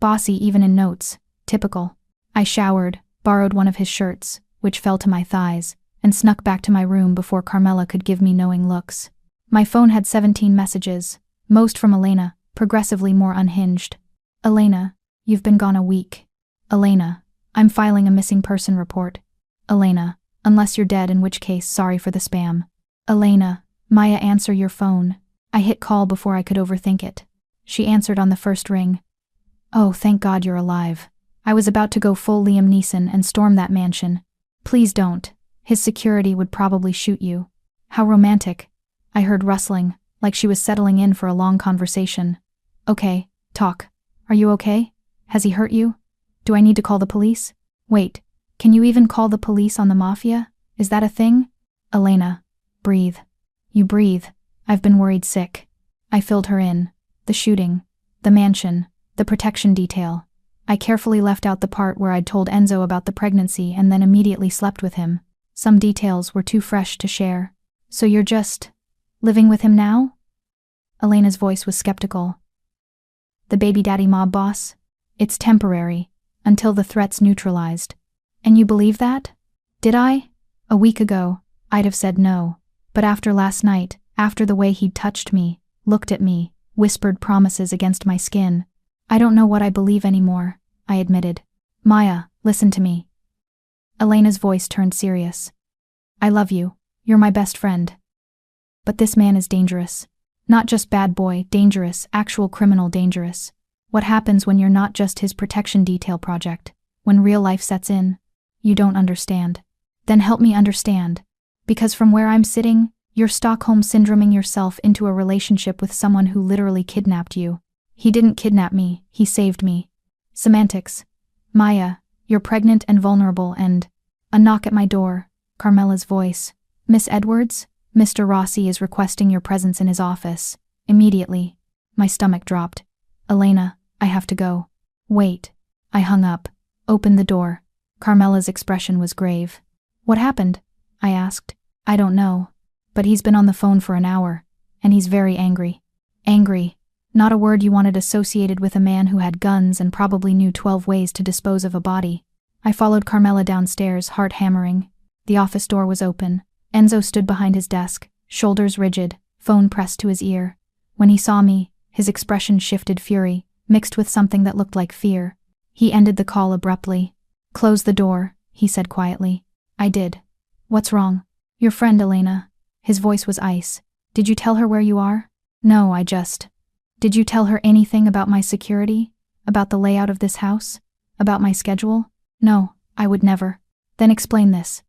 Bossy even in notes, typical. I showered, borrowed one of his shirts, which fell to my thighs, and snuck back to my room before Carmela could give me knowing looks. My phone had 17 messages, most from Elena, progressively more unhinged. Elena, you've been gone a week. Elena, I'm filing a missing person report. Elena, unless you're dead, in which case sorry for the spam. Elena, Maya, answer your phone. I hit call before I could overthink it. She answered on the first ring. Oh, thank God you're alive. I was about to go full Liam Neeson and storm that mansion. Please don't. His security would probably shoot you. How romantic. I heard rustling, like she was settling in for a long conversation. Okay, talk. Are you okay? Has he hurt you? Do I need to call the police? Wait, can you even call the police on the Mafia? Is that a thing? Elena, breathe. You breathe. I've been worried sick. I filled her in. The shooting. The mansion. The protection detail. I carefully left out the part where I'd told Enzo about the pregnancy and then immediately slept with him. Some details were too fresh to share. So you're just living with him now? Elena's voice was skeptical. The baby daddy mob boss? It's temporary, until the threat's neutralized. And you believe that? Did I? A week ago, I'd have said no. But after last night, after the way he'd touched me, looked at me, whispered promises against my skin, I don't know what I believe anymore, I admitted. Maya, listen to me. Elena's voice turned serious. I love you. You're my best friend. But this man is dangerous. Not just bad boy, dangerous, actual criminal dangerous. What happens when you're not just his protection detail project? When real life sets in? You don't understand. Then help me understand. Because from where I'm sitting, you're Stockholm syndroming yourself into a relationship with someone who literally kidnapped you. He didn't kidnap me, he saved me. Semantics. Maya, you're pregnant and vulnerable and… A knock at my door. Carmela's voice. Miss Edwards? Mr. Rossi is requesting your presence in his office. Immediately. My stomach dropped. Elena, I have to go. Wait. I hung up. Opened the door. Carmela's expression was grave. What happened? I asked. I don't know. But he's been on the phone for an hour. And he's very angry. Angry. Not a word you wanted associated with a man who had guns and probably knew 12 ways to dispose of a body. I followed Carmela downstairs, heart hammering. The office door was open. Enzo stood behind his desk, shoulders rigid, phone pressed to his ear. When he saw me, his expression shifted fury, mixed with something that looked like fear. He ended the call abruptly. Close the door, he said quietly. I did. What's wrong? Your friend Elena. His voice was ice. Did you tell her where you are? No, I just… Did you tell her anything about my security? About the layout of this house? About my schedule? No, I would never. Then explain this.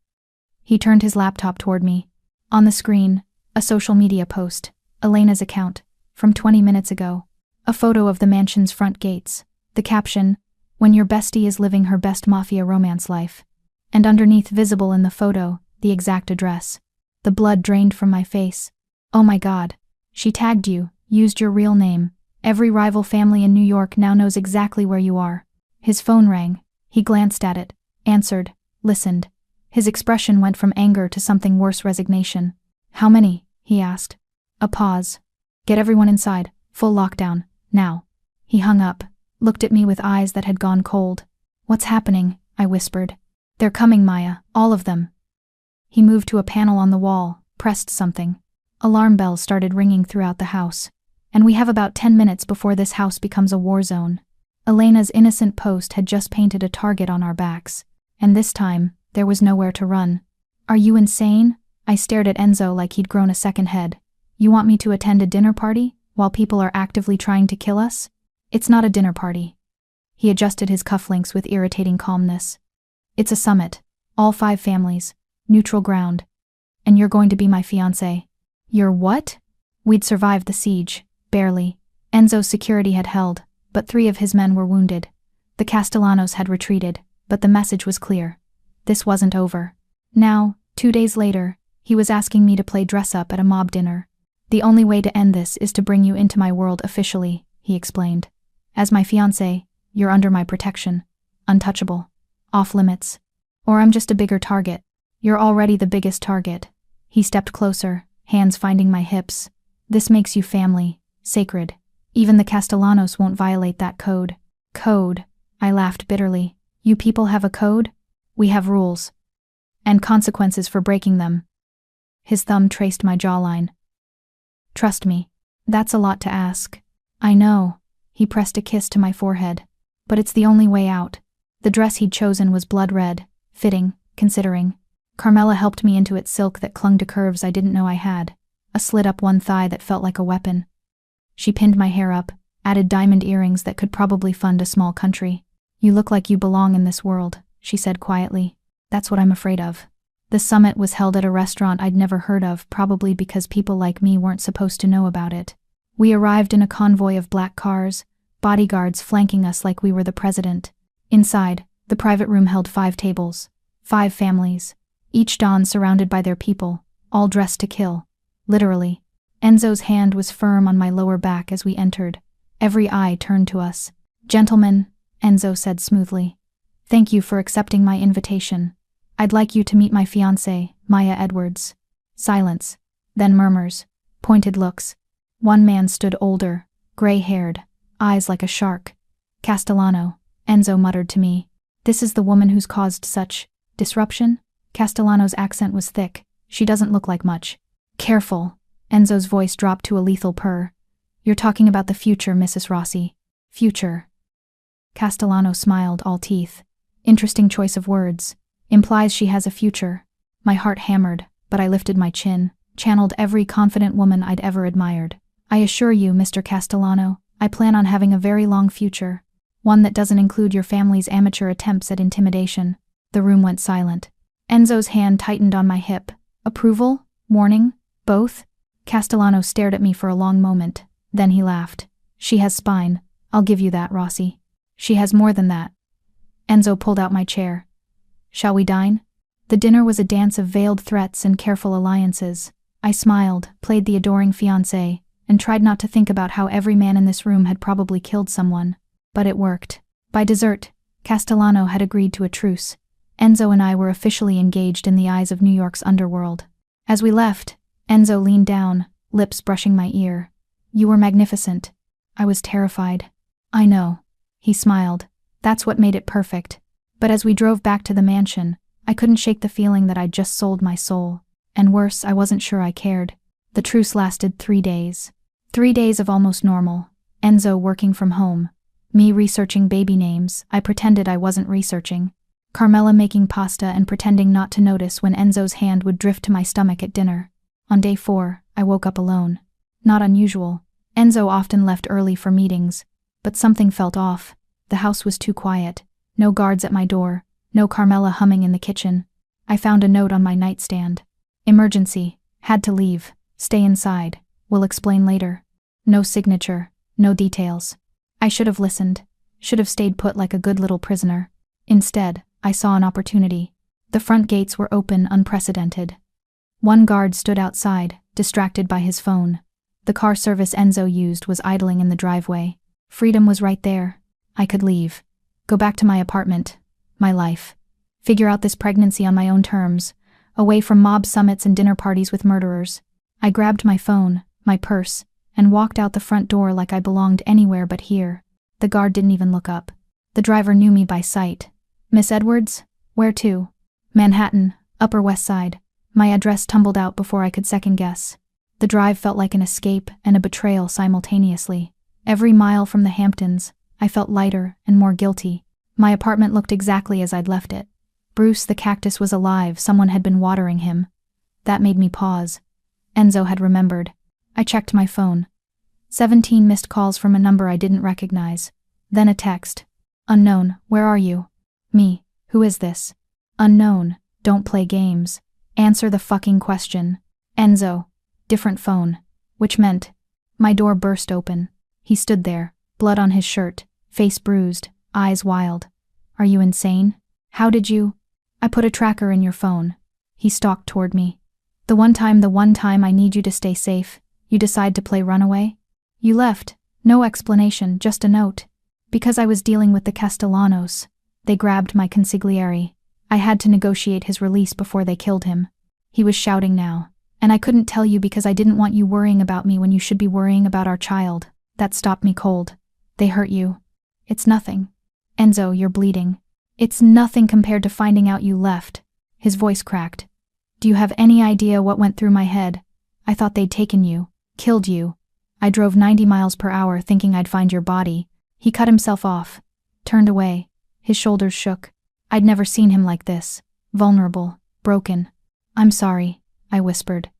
He turned his laptop toward me. On the screen, a social media post, Elena's account, from 20 minutes ago. A photo of the mansion's front gates. The caption, when your bestie is living her best Mafia romance life. And underneath, visible in the photo, the exact address. The blood drained from my face. Oh my God. She tagged you, used your real name. Every rival family in New York now knows exactly where you are. His phone rang. He glanced at it, answered, listened. His expression went from anger to something worse, resignation. How many? He asked. A pause. Get everyone inside. Full lockdown. Now. He hung up, looked at me with eyes that had gone cold. What's happening? I whispered. They're coming, Maya. All of them. He moved to a panel on the wall, pressed something. Alarm bells started ringing throughout the house. And we have about 10 minutes before this house becomes a war zone. Elena's innocent post had just painted a target on our backs. And this time, there was nowhere to run. Are you insane? I stared at Enzo like he'd grown a second head. You want me to attend a dinner party, while people are actively trying to kill us? It's not a dinner party. He adjusted his cufflinks with irritating calmness. It's a summit. All 5 families. Neutral ground. And you're going to be my fiancé. You're what? We'd survived the siege. Barely. Enzo's security had held, but 3 of his men were wounded. The Castellanos had retreated, but the message was clear. This wasn't over. Now, 2 days later, he was asking me to play dress-up at a mob dinner. The only way to end this is to bring you into my world officially, he explained. As my fiancé, you're under my protection. Untouchable. Off limits. Or I'm just a bigger target. You're already the biggest target. He stepped closer, hands finding my hips. This makes you family, sacred. Even the Castellanos won't violate that code. Code? I laughed bitterly. You people have a code? We have rules. And consequences for breaking them. His thumb traced my jawline. Trust me. That's a lot to ask. I know. He pressed a kiss to my forehead. But it's the only way out. The dress he'd chosen was blood red, fitting, considering. Carmela helped me into its silk that clung to curves I didn't know I had, a slit up one thigh that felt like a weapon. She pinned my hair up, added diamond earrings that could probably fund a small country. You look like you belong in this world, she said quietly. That's what I'm afraid of. The summit was held at a restaurant I'd never heard of, probably because people like me weren't supposed to know about it. We arrived in a convoy of black cars, bodyguards flanking us like we were the president. Inside, the private room held 5 tables, 5 families, each don surrounded by their people, all dressed to kill. Literally. Enzo's hand was firm on my lower back as we entered. Every eye turned to us. Gentlemen, Enzo said smoothly. Thank you for accepting my invitation. I'd like you to meet my fiancée, Maya Edwards. Silence. Then murmurs. Pointed looks. One man stood older, gray-haired, eyes like a shark. Castellano, Enzo muttered to me. This is the woman who's caused such disruption? Castellano's accent was thick. She doesn't look like much. Careful. Enzo's voice dropped to a lethal purr. You're talking about the future, Mrs. Rossi. Future. Castellano smiled, all teeth. Interesting choice of words. Implies she has a future. My heart hammered, but I lifted my chin, channeled every confident woman I'd ever admired. I assure you, Mr. Castellano, I plan on having a very long future. One that doesn't include your family's amateur attempts at intimidation. The room went silent. Enzo's hand tightened on my hip. Approval? Warning? Both? Castellano stared at me for a long moment. Then he laughed. She has spine. I'll give you that, Rossi. She has more than that. Enzo pulled out my chair. Shall we dine? The dinner was a dance of veiled threats and careful alliances. I smiled, played the adoring fiancé, and tried not to think about how every man in this room had probably killed someone. But it worked. By dessert, Castellano had agreed to a truce. Enzo and I were officially engaged in the eyes of New York's underworld. As we left, Enzo leaned down, lips brushing my ear. You were magnificent. I was terrified. I know. He smiled. That's what made it perfect. But as we drove back to the mansion, I couldn't shake the feeling that I'd just sold my soul. And worse, I wasn't sure I cared. The truce lasted 3 days. 3 days of almost normal. Enzo working from home. Me researching baby names. I pretended I wasn't researching. Carmela making pasta and pretending not to notice when Enzo's hand would drift to my stomach at dinner. On day 4, I woke up alone. Not unusual. Enzo often left early for meetings. But something felt off. The house was too quiet. No guards at my door. No Carmela humming in the kitchen. I found a note on my nightstand. Emergency. Had to leave. Stay inside. Will explain later. No signature. No details. I should have listened. Should have stayed put like a good little prisoner. Instead, I saw an opportunity. The front gates were open, unprecedented. One guard stood outside, distracted by his phone. The car service Enzo used was idling in the driveway. Freedom was right there. I could leave. Go back to my apartment. My life. Figure out this pregnancy on my own terms, away from mob summits and dinner parties with murderers. I grabbed my phone, my purse, and walked out the front door like I belonged anywhere but here. The guard didn't even look up. The driver knew me by sight. Miss Edwards? Where to? Manhattan, Upper West Side. My address tumbled out before I could second guess. The drive felt like an escape and a betrayal simultaneously. Every mile from the Hamptons, I felt lighter and more guilty. My apartment looked exactly as I'd left it. Bruce the cactus was alive, someone had been watering him. That made me pause. Enzo had remembered. I checked my phone. 17 missed calls from a number I didn't recognize. Then a text. Unknown, where are you? Me, who is this? Unknown, don't play games. Answer the fucking question. Enzo. Different phone. Which meant. My door burst open. He stood there, blood on his shirt, face bruised, eyes wild. Are you insane? How did you? I put a tracker in your phone. He stalked toward me. The one time I need you to stay safe, you decide to play runaway? You left. No explanation, just a note. Because I was dealing with the Castellanos. They grabbed my consigliere. I had to negotiate his release before they killed him. He was shouting now. And I couldn't tell you because I didn't want you worrying about me when you should be worrying about our child. That stopped me cold. They hurt you. It's nothing. Enzo, you're bleeding. It's nothing compared to finding out you left. His voice cracked. Do you have any idea what went through my head? I thought they'd taken you, killed you. I drove 90 miles per hour thinking I'd find your body. He cut himself off, turned away. His shoulders shook. I'd never seen him like this. Vulnerable, broken. I'm sorry, I whispered.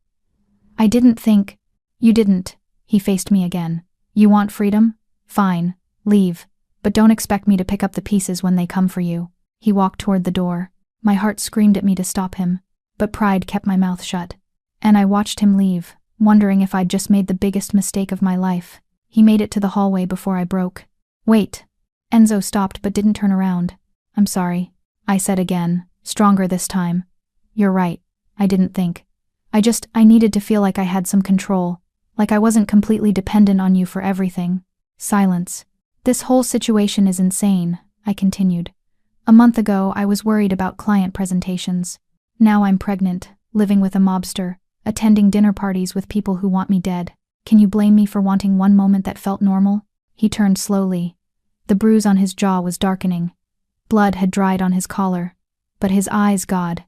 I didn't think. You didn't. He faced me again. You want freedom? Fine, leave. But don't expect me to pick up the pieces when they come for you. He walked toward the door. My heart screamed at me to stop him, but pride kept my mouth shut. And I watched him leave, wondering if I'd just made the biggest mistake of my life. He made it to the hallway before I broke. Wait. Enzo stopped but didn't turn around. I'm sorry, I said again, stronger this time. You're right, I didn't think. I needed to feel like I had some control, like I wasn't completely dependent on you for everything. Silence. This whole situation is insane, I continued. A month ago, I was worried about client presentations. Now I'm pregnant, living with a mobster, attending dinner parties with people who want me dead. Can you blame me for wanting one moment that felt normal? He turned slowly. The bruise on his jaw was darkening. Blood had dried on his collar. But his eyes, God.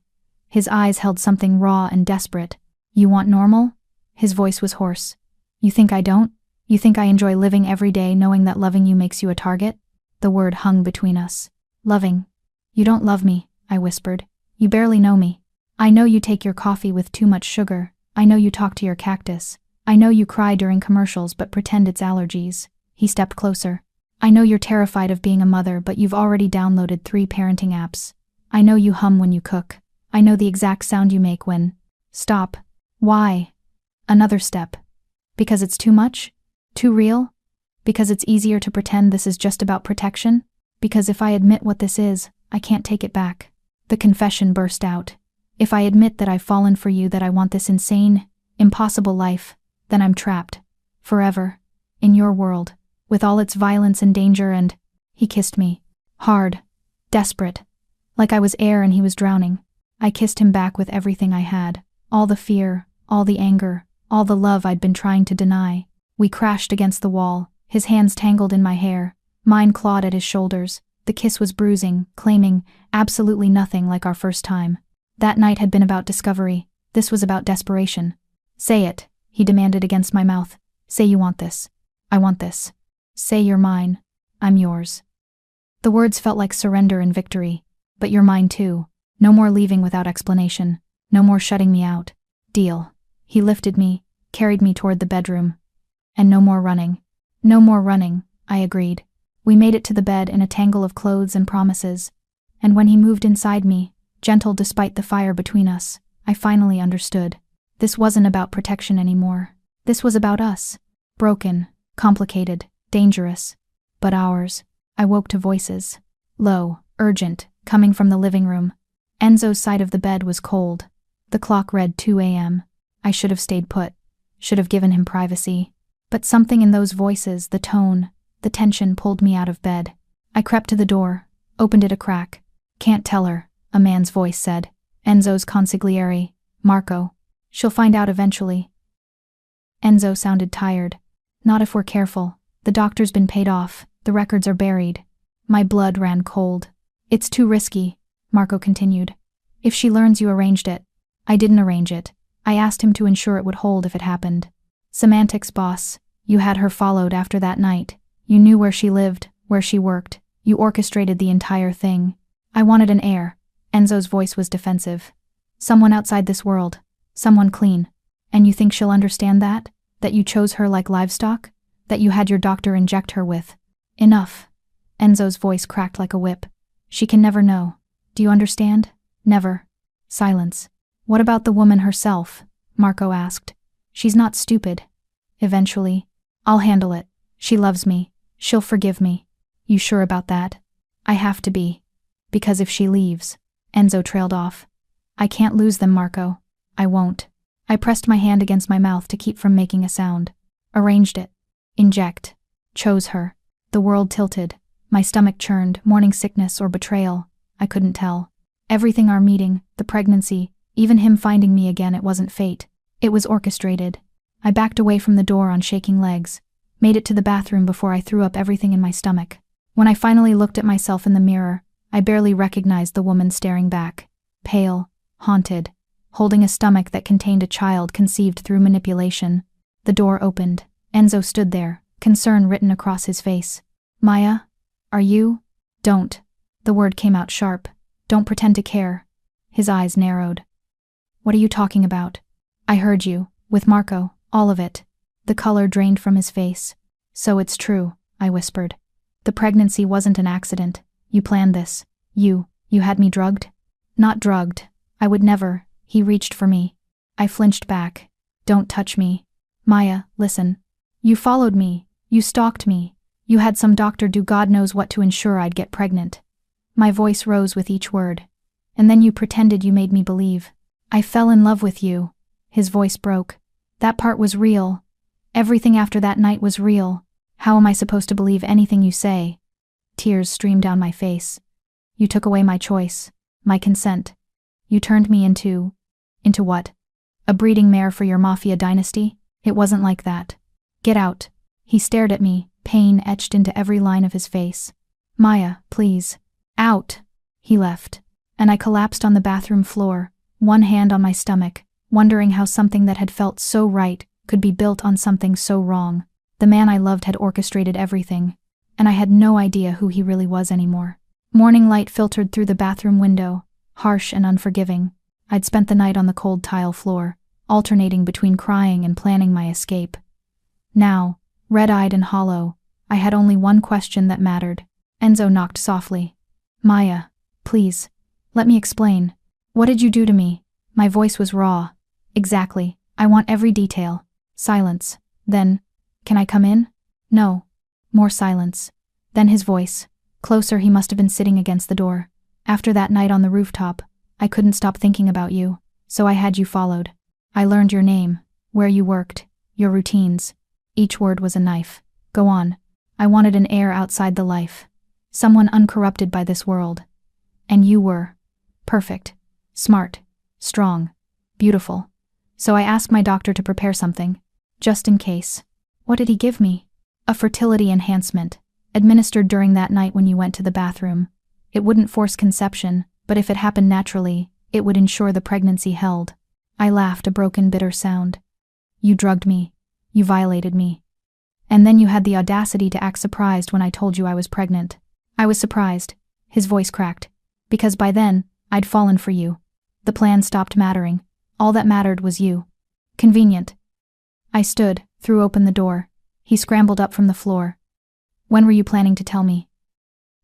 His eyes held something raw and desperate. You want normal? His voice was hoarse. You think I don't? You think I enjoy living every day knowing that loving you makes you a target? The word hung between us. Loving. You don't love me, I whispered. You barely know me. I know you take your coffee with too much sugar. I know you talk to your cactus. I know you cry during commercials but pretend it's allergies. He stepped closer. I know you're terrified of being a mother, but you've already downloaded 3 parenting apps. I know you hum when you cook. I know the exact sound you make when... Stop. Why? Another step. Because it's too much? Too real? Because it's easier to pretend this is just about protection? Because if I admit what this is, I can't take it back. The confession burst out. If I admit that I've fallen for you, that I want this insane, impossible life, then I'm trapped. Forever. In your world. With all its violence and danger and... He kissed me. Hard. Desperate. Like I was air and he was drowning. I kissed him back with everything I had. All the fear, all the anger, all the love I'd been trying to deny. We crashed against the wall, his hands tangled in my hair, mine clawed at his shoulders. The kiss was bruising, claiming absolutely nothing like our first time. That night had been about discovery. This was about desperation. Say it, he demanded against my mouth. Say you want this. I want this. Say you're mine. I'm yours. The words felt like surrender and victory. But you're mine too. No more leaving without explanation. No more shutting me out. Deal. He lifted me, carried me toward the bedroom. And no more running. No more running, I agreed. We made it to the bed in a tangle of clothes and promises. And when he moved inside me, gentle despite the fire between us, I finally understood. This wasn't about protection anymore. This was about us. Broken, complicated, dangerous. But ours. I woke to voices. Low, urgent, coming from the living room. Enzo's side of the bed was cold. The clock read 2 a.m. I should have stayed put. Should have given him privacy. But something in those voices, the tone, the tension pulled me out of bed. I crept to the door, Opened it a crack. Can't tell her, a man's voice said. Enzo's consigliere, Marco. She'll find out eventually. Enzo sounded tired. Not if we're careful. The doctor's been paid off. The records are buried. My blood ran cold. It's too risky, Marco continued. If she learns you arranged it. I didn't arrange it. I asked him to ensure it would hold if it happened. Semantics, boss. You had her followed after that night. You knew where she lived, where she worked. You orchestrated the entire thing. I wanted an heir. Enzo's voice was defensive. Someone outside this world. Someone clean. And you think she'll understand that? That you chose her like livestock? That you had your doctor inject her with? Enough. Enzo's voice cracked like a whip. She can never know. Do you understand? Never. Silence. What about the woman herself? Marco asked. She's not stupid. Eventually. I'll handle it. She loves me. She'll forgive me. You sure about that? I have to be. Because if she leaves. Enzo trailed off. I can't lose them, Marco. I won't. I pressed my hand against my mouth to keep from making a sound. Arranged it. Inject. Chose her. The world tilted. My stomach churned, morning sickness or betrayal. I couldn't tell. Everything, our meeting, the pregnancy, even him finding me again, it wasn't fate. It was orchestrated. I backed away from the door on shaking legs. Made it to the bathroom before I threw up everything in my stomach. When I finally looked at myself in the mirror, I barely recognized the woman staring back. Pale, haunted, holding a stomach that contained a child conceived through manipulation. The door opened. Enzo stood there, concern written across his face. Maya? Are you? Don't. The word came out sharp. Don't pretend to care. His eyes narrowed. What are you talking about? I heard you. With Marco. All of it. The color drained from his face. So it's true, I whispered. The pregnancy wasn't an accident. You planned this. You had me drugged? Not drugged. I would never. He reached for me. I flinched back. Don't touch me. Maya, listen. You followed me. You stalked me. You had some doctor do God knows what to ensure I'd get pregnant. My voice rose with each word. And then you pretended you made me believe. I fell in love with you. His voice broke. That part was real. Everything after that night was real. How am I supposed to believe anything you say? Tears streamed down my face. You took away my choice, my consent. You turned me into what? A breeding mare for your Mafia dynasty? It wasn't like that. Get out. He stared at me, pain etched into every line of his face. Maya, please. Out. He left. And I collapsed on the bathroom floor, one hand on my stomach, wondering how something that had felt so right could be built on something so wrong. The man I loved had orchestrated everything, and I had no idea who he really was anymore. Morning light filtered through the bathroom window, harsh and unforgiving. I'd spent the night on the cold tile floor, alternating between crying and planning my escape. Now, red-eyed and hollow, I had only one question that mattered. Enzo knocked softly. Maya, please, let me explain. What did you do to me? My voice was raw. Exactly. I want every detail. Silence. Then, can I come in? No. More silence. Then his voice. Closer, he must have been sitting against the door. After that night on the rooftop, I couldn't stop thinking about you, so I had you followed. I learned your name, where you worked, your routines. Each word was a knife. Go on. I wanted an heir outside the life. Someone uncorrupted by this world. And you were. Perfect. Smart. Strong. Beautiful. So I asked my doctor to prepare something. Just in case. What did he give me? A fertility enhancement, administered during that night when you went to the bathroom. It wouldn't force conception, but if it happened naturally, it would ensure the pregnancy held. I laughed, a broken, bitter sound. You drugged me. You violated me. And then you had the audacity to act surprised when I told you I was pregnant. I was surprised. His voice cracked. Because by then, I'd fallen for you. The plan stopped mattering. All that mattered was you. Convenient. I stood, threw open the door. He scrambled up from the floor. When were you planning to tell me?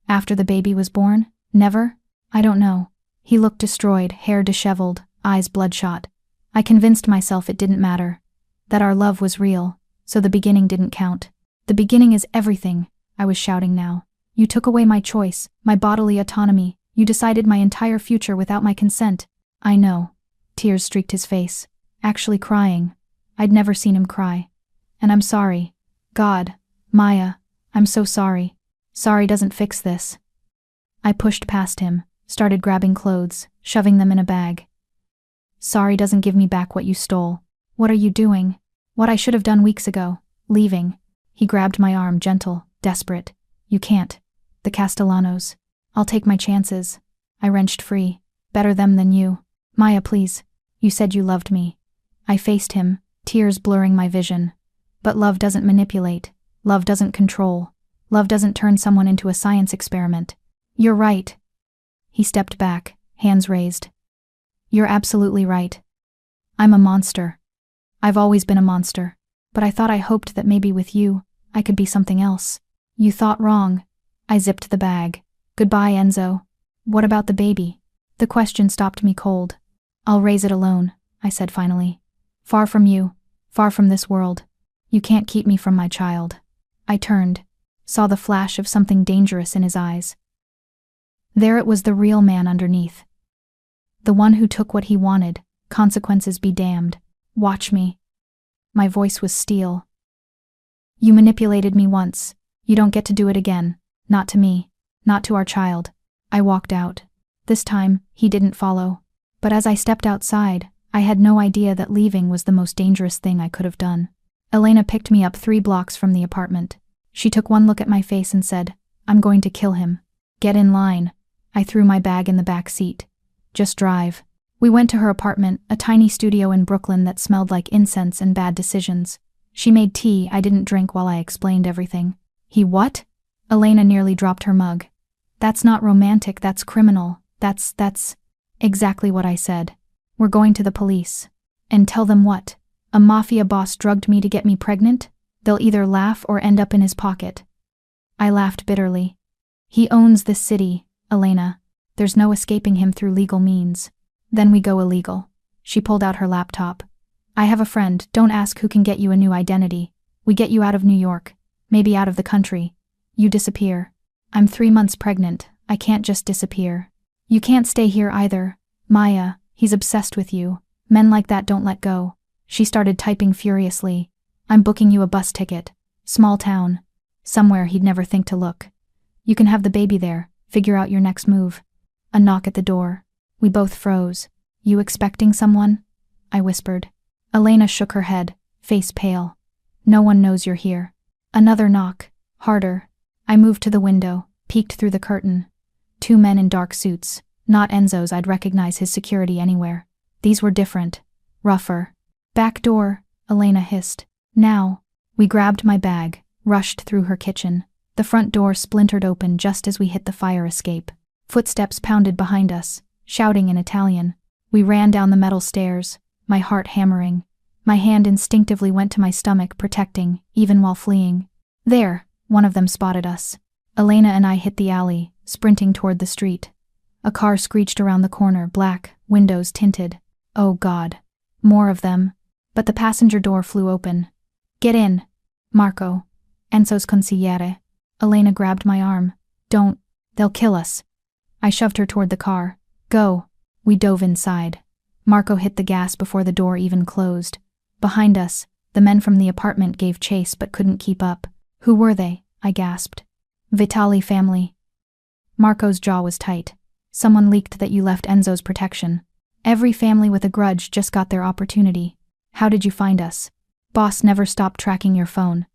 After the baby was born? Never? I don't know. He looked destroyed, hair disheveled, eyes bloodshot. I convinced myself it didn't matter. That our love was real, so the beginning didn't count. The beginning is everything, I was shouting now. You took away my choice, my bodily autonomy. You decided my entire future without my consent. I know. Tears streaked his face. Actually crying. I'd never seen him cry. And I'm sorry. God. Maya. I'm so sorry. Sorry doesn't fix this. I pushed past him, started grabbing clothes, shoving them in a bag. Sorry doesn't give me back what you stole. What are you doing? What I should have done weeks ago. Leaving. He grabbed my arm, gentle, desperate. You can't. The Castellanos. I'll take my chances. I wrenched free. Better them than you. Maya, please. You said you loved me. I faced him, tears blurring my vision. But love doesn't manipulate. Love doesn't control. Love doesn't turn someone into a science experiment. You're right. He stepped back, hands raised. You're absolutely right. I'm a monster. I've always been a monster. But I hoped that maybe with you, I could be something else. You thought wrong. I zipped the bag. Goodbye, Enzo. What about the baby? The question stopped me cold. I'll raise it alone, I said finally. Far from you, far from this world. You can't keep me from my child. I turned, saw the flash of something dangerous in his eyes. There it was, the real man underneath. The one who took what he wanted, consequences be damned. Watch me. My voice was steel. You manipulated me once. You don't get to do it again. Not to me. Not to our child. I walked out. This time, he didn't follow. But as I stepped outside, I had no idea that leaving was the most dangerous thing I could have done. Elena picked me up 3 blocks from the apartment. She took one look at my face and said, I'm going to kill him. Get in line. I threw my bag in the back seat. Just drive. We went to her apartment, a tiny studio in Brooklyn that smelled like incense and bad decisions. She made tea I didn't drink while I explained everything. He what? Elena nearly dropped her mug. That's not romantic, that's criminal. That's exactly what I said. We're going to the police. And tell them what? A mafia boss drugged me to get me pregnant? They'll either laugh or end up in his pocket. I laughed bitterly. He owns this city, Elena. There's no escaping him through legal means. Then we go illegal. She pulled out her laptop. I have a friend, don't ask who can get you a new identity. We get you out of New York. Maybe out of the country. You disappear. I'm 3 months pregnant. I can't just disappear. You can't stay here either. Maya, he's obsessed with you. Men like that don't let go. She started typing furiously. I'm booking you a bus ticket. Small town. Somewhere he'd never think to look. You can have the baby there. Figure out your next move. A knock at the door. We both froze. You expecting someone? I whispered. Elena shook her head, face pale. No one knows you're here. Another knock. Harder. I moved to the window, peeked through the curtain. 2 men in dark suits. Not Enzo's, I'd recognize his security anywhere. These were different. Rougher. Back door, Elena hissed. Now. We grabbed my bag, rushed through her kitchen. The front door splintered open just as we hit the fire escape. Footsteps pounded behind us, shouting in Italian. We ran down the metal stairs, my heart hammering. My hand instinctively went to my stomach, protecting, even while fleeing. There, one of them spotted us. Elena and I hit the alley, sprinting toward the street. A car screeched around the corner, black, windows tinted. Oh God. More of them. But the passenger door flew open. Get in. Marco. Enzo's consigliere. Elena grabbed my arm. Don't. They'll kill us. I shoved her toward the car. Go. We dove inside. Marco hit the gas before the door even closed. Behind us, the men from the apartment gave chase but couldn't keep up. Who were they? I gasped. Vitali family. Marco's jaw was tight. Someone leaked that you left Enzo's protection. Every family with a grudge just got their opportunity. How did you find us? Boss never stopped tracking your phone.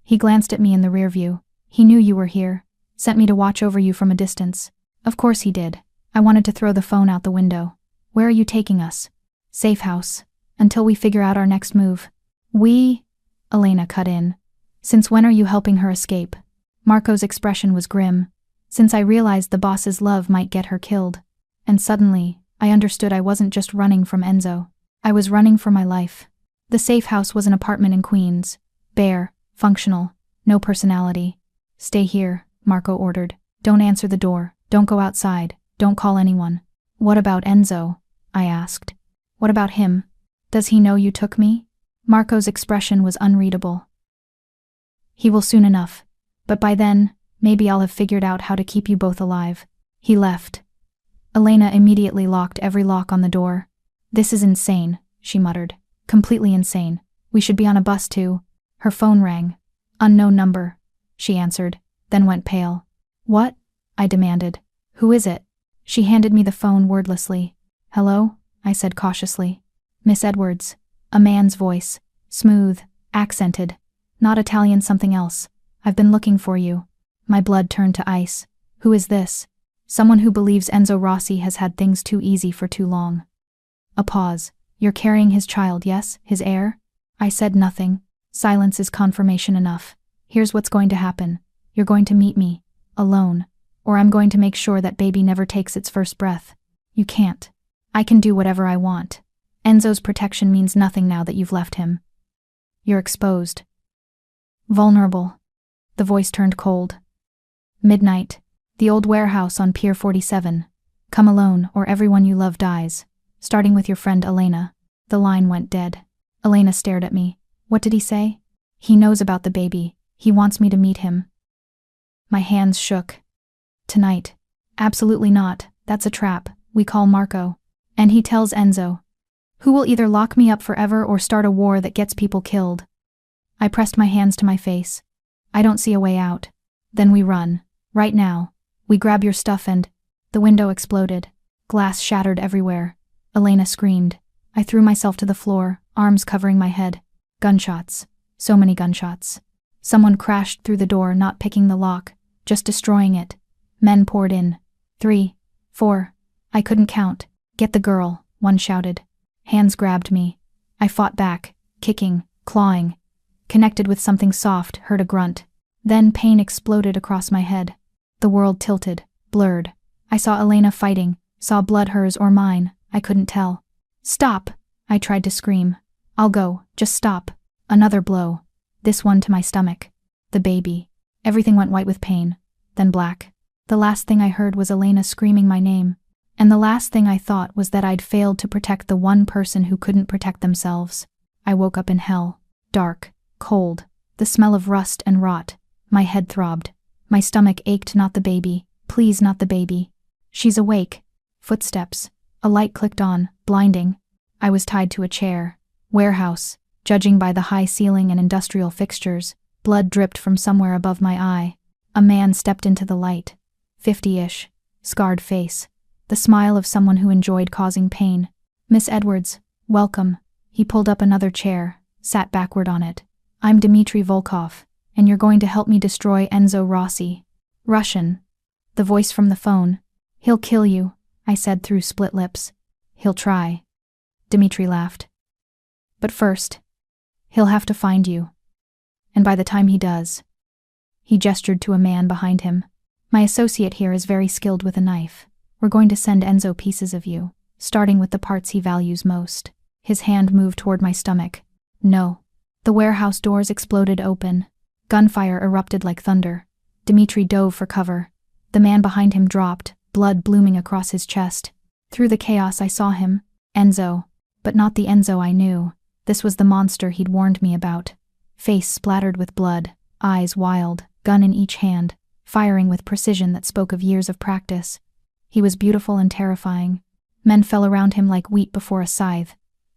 He glanced at me in the rear view. He knew you were here. Sent me to watch over you from a distance. Of course he did. I wanted to throw the phone out the window. Where are you taking us? Safe house. Until we figure out our next move. We? Elena cut in. Since when are you helping her escape? Marco's expression was grim. Since I realized the boss's love might get her killed. And suddenly, I understood I wasn't just running from Enzo. I was running for my life. The safe house was an apartment in Queens. Bare, functional, no personality. Stay here, Marco ordered. Don't answer the door. Don't go outside. Don't call anyone. What about Enzo? I asked. What about him? Does he know you took me? Marco's expression was unreadable. He will soon enough. But by then, maybe I'll have figured out how to keep you both alive. He left. Elena immediately locked every lock on the door. This is insane, she muttered. Completely insane. We should be on a bus too. Her phone rang. Unknown number, she answered, then went pale. What? I demanded. Who is it? She handed me the phone wordlessly. Hello? I said cautiously. Miss Edwards. A man's voice. Smooth. Accented. Not Italian, something else. I've been looking for you. My blood turned to ice. Who is this? Someone who believes Enzo Rossi has had things too easy for too long. A pause. You're carrying his child, yes? His heir? I said nothing. Silence is confirmation enough. Here's what's going to happen. You're going to meet me. Alone. Or I'm going to make sure that baby never takes its first breath. You can't. I can do whatever I want. Enzo's protection means nothing now that you've left him. You're exposed. Vulnerable. The voice turned cold. Midnight. The old warehouse on Pier 47. Come alone, or everyone you love dies. Starting with your friend Elena. The line went dead. Elena stared at me. What did he say? He knows about the baby. He wants me to meet him. My hands shook. Tonight. Absolutely not. That's a trap. We call Marco. And he tells Enzo. Who will either lock me up forever or start a war that gets people killed. I pressed my hands to my face. I don't see a way out. Then we run. Right now. We grab your stuff and... The window exploded. Glass shattered everywhere. Elena screamed. I threw myself to the floor, arms covering my head. Gunshots. So many gunshots. Someone crashed through the door, not picking the lock, just destroying it. Men poured in. 3, 4. I couldn't count. Get the girl, one shouted. Hands grabbed me. I fought back, kicking, clawing. Connected with something soft, heard a grunt. Then pain exploded across my head. The world tilted, blurred. I saw Elena fighting, saw blood hers or mine, I couldn't tell. Stop! I tried to scream. I'll go, just stop. Another blow. This one to my stomach. The baby. Everything went white with pain, then black. The last thing I heard was Elena screaming my name. And the last thing I thought was that I'd failed to protect the one person who couldn't protect themselves. I woke up in hell. Dark, cold, the smell of rust and rot. My head throbbed. My stomach ached. Not the baby. Please, not the baby. She's awake. Footsteps. A light clicked on, blinding. I was tied to a chair. Warehouse. Judging by the high ceiling and industrial fixtures, blood dripped from somewhere above my eye. A man stepped into the light. 50-ish. Scarred face. The smile of someone who enjoyed causing pain. Miss Edwards, welcome. He pulled up another chair, sat backward on it. I'm Dmitry Volkov, and you're going to help me destroy Enzo Rossi. Russian. The voice from the phone. He'll kill you, I said through split lips. He'll try. Dmitry laughed. But first, he'll have to find you. And by the time he does... He gestured to a man behind him. My associate here is very skilled with a knife. We're going to send Enzo pieces of you, starting with the parts he values most. His hand moved toward my stomach. No. The warehouse doors exploded open. Gunfire erupted like thunder. Dmitry dove for cover. The man behind him dropped, blood blooming across his chest. Through the chaos I saw him. Enzo. But not the Enzo I knew. This was the monster he'd warned me about. Face splattered with blood, eyes wild, gun in each hand, firing with precision that spoke of years of practice. He was beautiful and terrifying. Men fell around him like wheat before a scythe.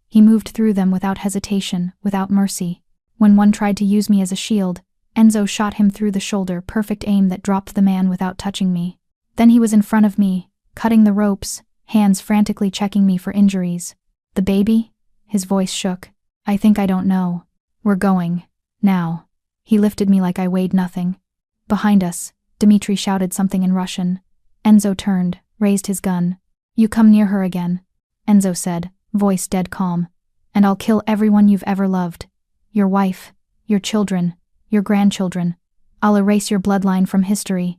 He moved through them without hesitation, without mercy. When one tried to use me as a shield, Enzo shot him through the shoulder, perfect aim that dropped the man without touching me. Then he was in front of me, cutting the ropes, hands frantically checking me for injuries. The baby? His voice shook. I think I don't know. We're going. Now. He lifted me like I weighed nothing. Behind us, Dmitry shouted something in Russian. Enzo turned, raised his gun. You come near her again, Enzo said, voice dead calm. And I'll kill everyone you've ever loved. Your wife, your children, your grandchildren. I'll erase your bloodline from history.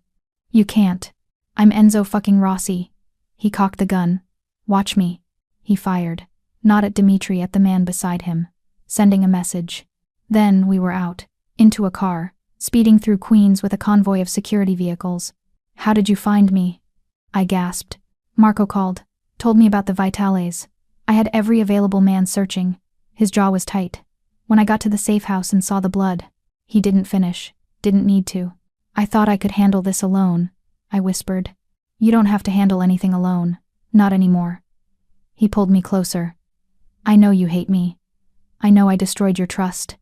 You can't. I'm Enzo fucking Rossi. He cocked the gun. Watch me. He fired. Not at Dmitry, at the man beside him. Sending a message. Then we were out. Into a car. Speeding through Queens with a convoy of security vehicles. How did you find me? I gasped. Marco called. Told me about the Vitales. I had every available man searching. His jaw was tight. When I got to the safe house and saw the blood. He didn't finish. Didn't need to. I thought I could handle this alone. I whispered. You don't have to handle anything alone. Not anymore. He pulled me closer. I know you hate me. I know I destroyed your trust.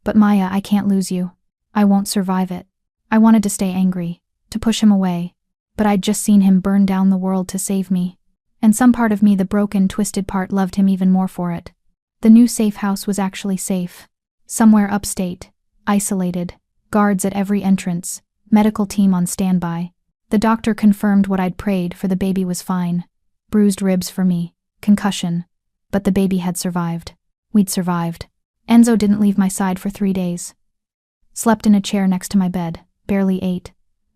But Maya, I can't lose you. I won't survive it. I wanted to stay angry, to push him away. but I'd just seen him burn down the world to save me. And some part of me, the broken, twisted part, loved him even more for it. The new safe house was actually safe. Somewhere upstate, isolated, guards at every entrance, medical team on standby. The doctor confirmed what I'd prayed for. The baby was fine. Bruised ribs for me, concussion. But the baby had survived. We'd survived. Enzo didn't leave my side for 3 days. Slept in a chair next to my bed, barely ate.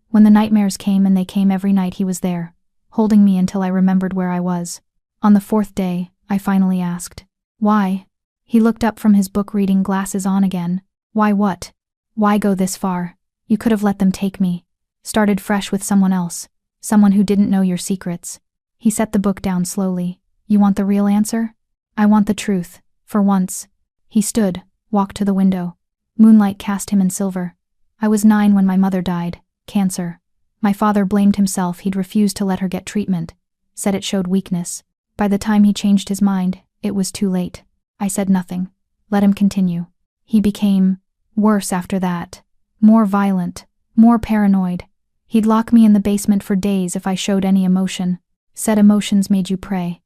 When the nightmares came, and they came every night, he was there, holding me until I remembered where I was. On the 4th day, I finally asked, "Why?" He looked up from his book reading, glasses on again. "Why what? Why go this far? You could have let them take me. Started fresh with someone else, someone who didn't know your secrets." He set the book down slowly. "You want the real answer?" "I want the truth, for once." He stood, walked to the window. Moonlight cast him in silver. "I was 9 when my mother died, cancer. My father blamed himself. He'd refused to let her get treatment. Said it showed weakness. By the time he changed his mind, it was too late." I said nothing. Let him continue. "He became worse after that. More violent, more paranoid. He'd lock me in the basement for days if I showed any emotion. Said emotions made you pray."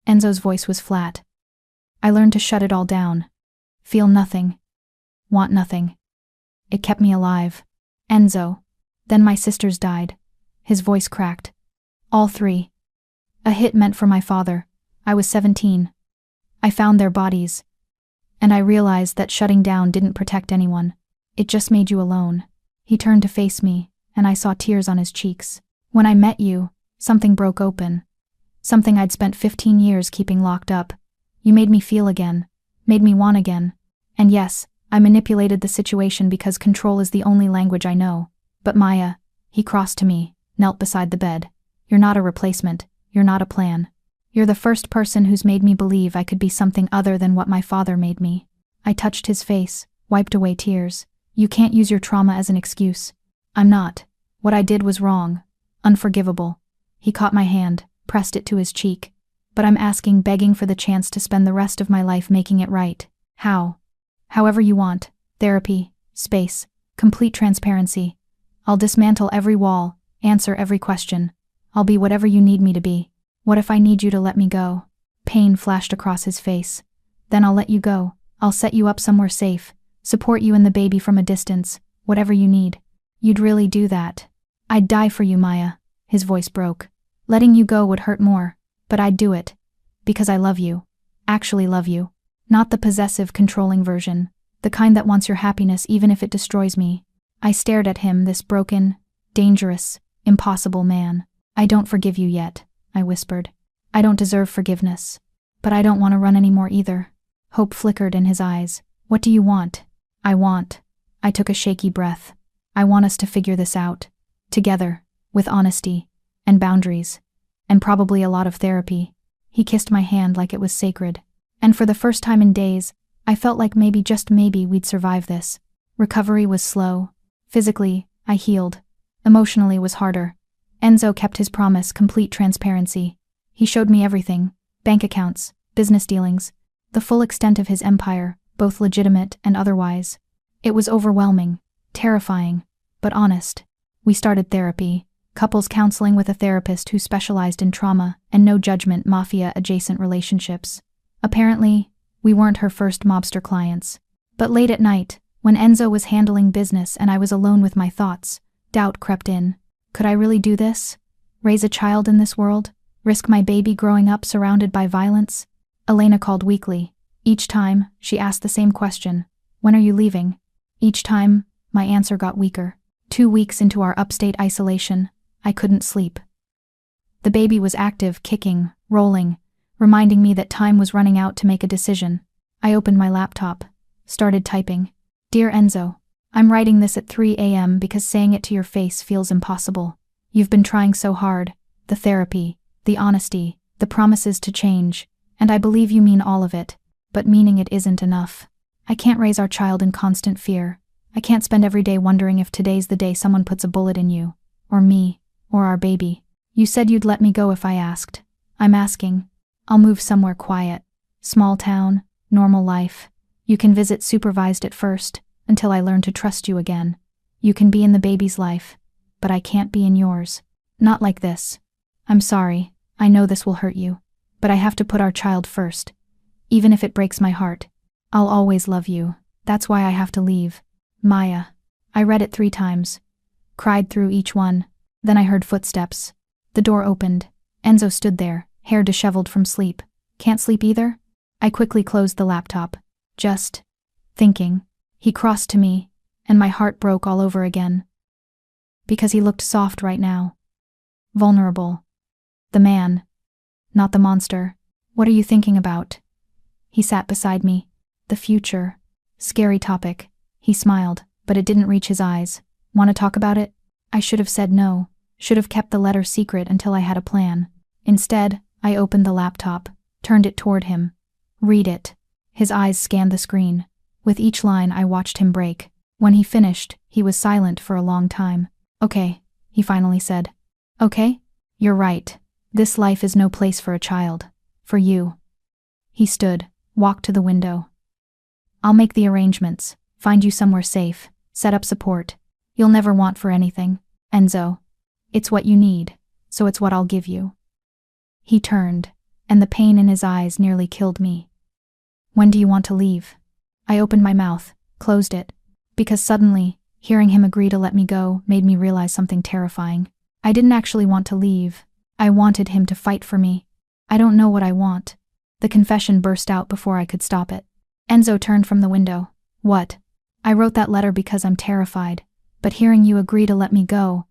Enzo's voice was flat. "I learned to shut it all down. Feel nothing. Want nothing. It kept me alive. Enzo. Then my sisters died." His voice cracked. "All 3. A hit meant for my father. I was 17. I found their bodies. And I realized that shutting down didn't protect anyone. It just made you alone." He turned to face me, and I saw tears on his cheeks. "When I met you, something broke open. Something I'd spent 15 years keeping locked up. You made me feel again. Made me want again. And yes, I manipulated the situation because control is the only language I know. But Maya," he crossed to me, knelt beside the bed. "You're not a replacement. You're not a plan. You're the first person who's made me believe I could be something other than what my father made me." I touched his face, wiped away tears. "You can't use your trauma as an excuse." "I'm not. What I did was wrong. Unforgivable." He caught my hand, pressed it to his cheek. "But I'm asking, begging for the chance to spend the rest of my life making it right." "How?" "However you want. Therapy, space, complete transparency. I'll dismantle every wall, answer every question. I'll be whatever you need me to be." "What if I need you to let me go?" Pain flashed across his face. "Then I'll let you go. I'll set you up somewhere safe, support you and the baby from a distance, whatever you need." "You'd really do that?" "I'd die for you, Maya." His voice broke. "Letting you go would hurt more, but I'd do it. Because I love you. Actually love you. Not the possessive, controlling version. The kind that wants your happiness even if it destroys me." I stared at him, this broken, dangerous, impossible man. "I don't forgive you yet," I whispered. "I don't deserve forgiveness. But I don't want to run anymore either." Hope flickered in his eyes. "What do you want?" I took a shaky breath. "I want us to figure this out. Together, with honesty, and boundaries, and probably a lot of therapy." He kissed my hand like it was sacred. And for the first time in days, I felt like maybe, just maybe, we'd survive this. Recovery was slow. Physically, I healed. Emotionally was harder. Enzo kept his promise, complete transparency. He showed me everything, bank accounts, business dealings, the full extent of his empire, both legitimate and otherwise. It was overwhelming, terrifying, but honest. We started therapy, couples counseling with a therapist who specialized in trauma and no judgment Mafia-adjacent relationships. Apparently, we weren't her first mobster clients. But late at night, when Enzo was handling business and I was alone with my thoughts, doubt crept in. Could I really do this? Raise a child in this world? Risk my baby growing up surrounded by violence? Elena called weekly. Each time, she asked the same question. "When are you leaving?" Each time, my answer got weaker. 2 weeks into our upstate isolation, I couldn't sleep. The baby was active, kicking, rolling, reminding me that time was running out to make a decision. I opened my laptop, started typing. "Dear Enzo, I'm writing this at 3 a.m. because saying it to your face feels impossible. You've been trying so hard, the therapy, the honesty, the promises to change, and I believe you mean all of it, but meaning it isn't enough. I can't raise our child in constant fear. I can't spend every day wondering if today's the day someone puts a bullet in you, or me, or our baby. You said you'd let me go if I asked. I'm asking. I'll move somewhere quiet. Small town, normal life. You can visit supervised at first, until I learn to trust you again. You can be in the baby's life, but I can't be in yours. Not like this. I'm sorry, I know this will hurt you, but I have to put our child first. Even if it breaks my heart, I'll always love you. That's why I have to leave. Maya. I read it 3 times. Cried through each one. Then I heard footsteps. The door opened. Enzo stood there, hair disheveled from sleep. Can't sleep either? I quickly closed the laptop. Just thinking. He crossed to me, and my heart broke all over again. Because he looked soft right now. Vulnerable. The man. Not the monster. What are you thinking about? He sat beside me. The future. Scary topic. He smiled, but it didn't reach his eyes. Want to talk about it? I should have said no. Should have kept the letter secret until I had a plan. Instead, I opened the laptop, turned it toward him. Read it. His eyes scanned the screen. With each line, I watched him break. When he finished, he was silent for a long time. Okay, he finally said. Okay? You're right. This life is no place for a child. For you. He stood, walked to the window. I'll make the arrangements, find you somewhere safe, set up support. You'll never want for anything, Enzo. It's what you need, so it's what I'll give you. He turned, and the pain in his eyes nearly killed me. When do you want to leave? I opened my mouth, closed it, because suddenly, hearing him agree to let me go made me realize something terrifying. I didn't actually want to leave. I wanted him to fight for me. I don't know what I want. The confession burst out before I could stop it. Enzo turned from the window. What? I wrote that letter because I'm terrified, but hearing you agree to let me go.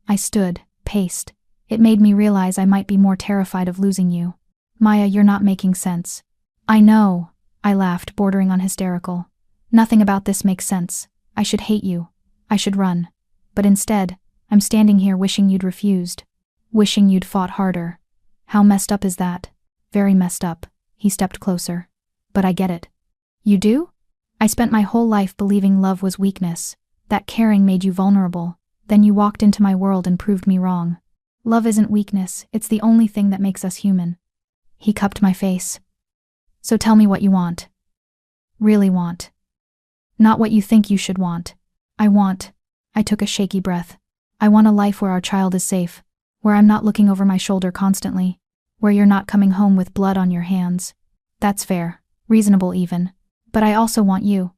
I stood, paced. It made me realize I might be more terrified of losing you. Maya, you're not making sense. I know. I laughed, bordering on hysterical. Nothing about this makes sense. I should hate you. I should run. But instead, I'm standing here wishing you'd refused. Wishing you'd fought harder. How messed up is that? Very messed up. He stepped closer. But I get it. You do? I spent my whole life believing love was weakness, that caring made you vulnerable. Then you walked into my world and proved me wrong. Love isn't weakness, it's the only thing that makes us human. He cupped my face. So tell me what you want. Really want. Not what you think you should want. I took a shaky breath. I want a life where our child is safe, where I'm not looking over my shoulder constantly, where you're not coming home with blood on your hands. That's fair, reasonable even. But I also want you.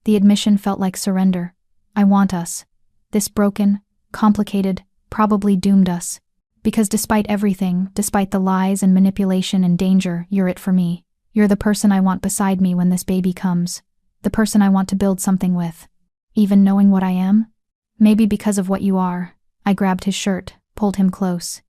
The admission felt like surrender. I want us. This broken, complicated, probably doomed us. Because despite everything, despite the lies and manipulation and danger, you're it for me. You're the person I want beside me when this baby comes. The person I want to build something with. Even knowing what I am? Maybe because of what you are. I grabbed his shirt, pulled him close.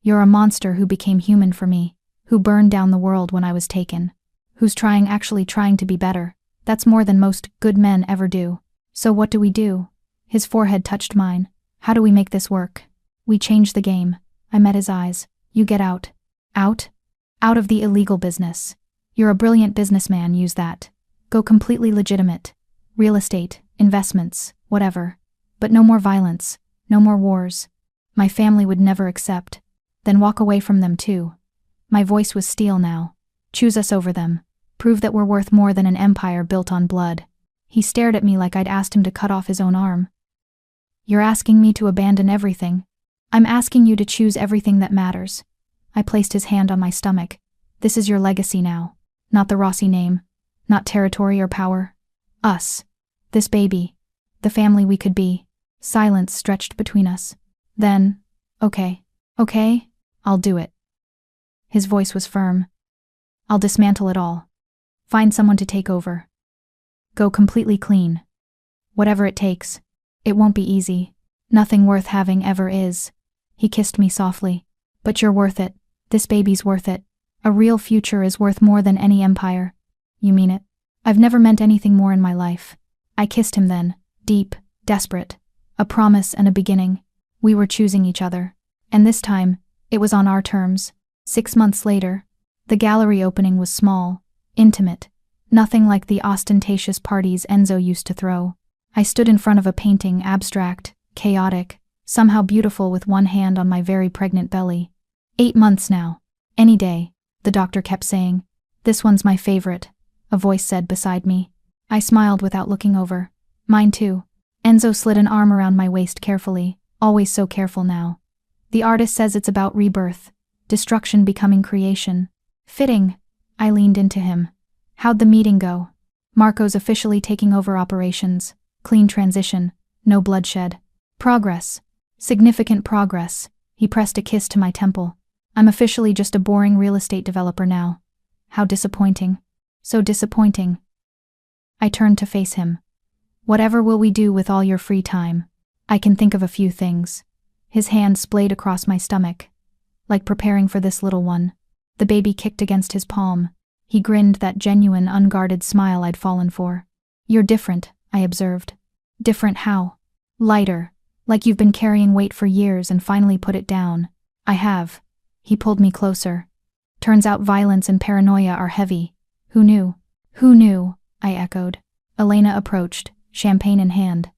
You're a monster who became human for me, who burned down the world when I was taken. Who's actually trying to be better. That's more than most good men ever do. So what do we do? His forehead touched mine. How do we make this work? We change the game. I met his eyes. You get out. Out? Out of the illegal business. You're a brilliant businessman, use that. Go completely legitimate. Real estate, investments, whatever. But no more violence. No more wars. My family would never accept. Then walk away from them too. My voice was steel now. Choose us over them. Prove that we're worth more than an empire built on blood. He stared at me like I'd asked him to cut off his own arm. You're asking me to abandon everything. I'm asking you to choose everything that matters. I placed his hand on my stomach. This is your legacy now. Not the Rossi name. Not territory or power. Us. This baby. The family we could be. Silence stretched between us. Then, okay, I'll do it. His voice was firm. I'll dismantle it all. Find someone to take over. Go completely clean. Whatever it takes. It won't be easy. Nothing worth having ever is. He kissed me softly. But you're worth it. This baby's worth it. A real future is worth more than any empire. You mean it? I've never meant anything more in my life. I kissed him then, deep, desperate. A promise and a beginning. We were choosing each other. And this time, it was on our terms. 6 months later, the gallery opening was small, intimate. Nothing like the ostentatious parties Enzo used to throw. I stood in front of a painting, abstract, chaotic, somehow beautiful, with one hand on my very pregnant belly. 8 months now. Any day, the doctor kept saying. This one's my favorite, a voice said beside me. I smiled without looking over. Mine too. Enzo slid an arm around my waist carefully, always so careful now. The artist says it's about rebirth, destruction becoming creation. Fitting. I leaned into him. How'd the meeting go? Marco's officially taking over operations. Clean transition. No bloodshed. Progress. Significant progress. He pressed a kiss to my temple. I'm officially just a boring real estate developer now. How disappointing. So disappointing. I turned to face him. Whatever will we do with all your free time? I can think of a few things. His hand splayed across my stomach. Like preparing for this little one. The baby kicked against his palm. He grinned that genuine, unguarded smile I'd fallen for. You're different, I observed. Different how? Lighter. Like you've been carrying weight for years and finally put it down. I have. He pulled me closer. Turns out violence and paranoia are heavy. Who knew? Who knew? I echoed. Elena approached, champagne in hand.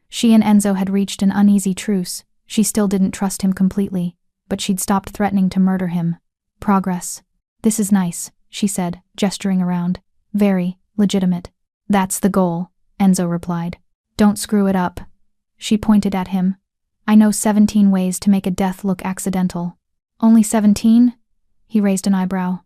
She and Enzo had reached an uneasy truce. She still didn't trust him completely, but she'd stopped threatening to murder him. Progress. This is nice, she said, gesturing around. Very legitimate. That's the goal, Enzo replied. Don't screw it up. She pointed at him. I know 17 ways to make a death look accidental. Only 17? He raised an eyebrow.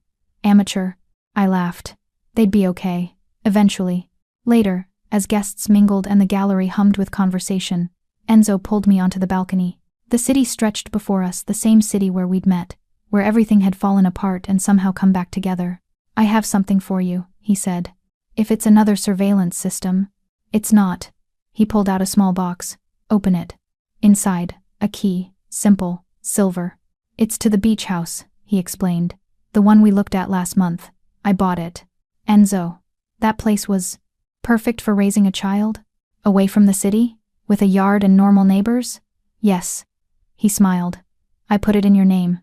Amateur. I laughed. They'd be okay. Eventually. Later, as guests mingled and the gallery hummed with conversation, Enzo pulled me onto the balcony. The city stretched before us, the same city where we'd met, where everything had fallen apart and somehow come back together. I have something for you, he said. If it's another surveillance system. It's not. He pulled out a small box. Open it. Inside, a key, simple, silver. It's to the beach house, he explained. The one we looked at last month. I bought it. Enzo. That place was perfect for raising a child? Away from the city? With a yard and normal neighbors? Yes. He smiled. I put it in your name.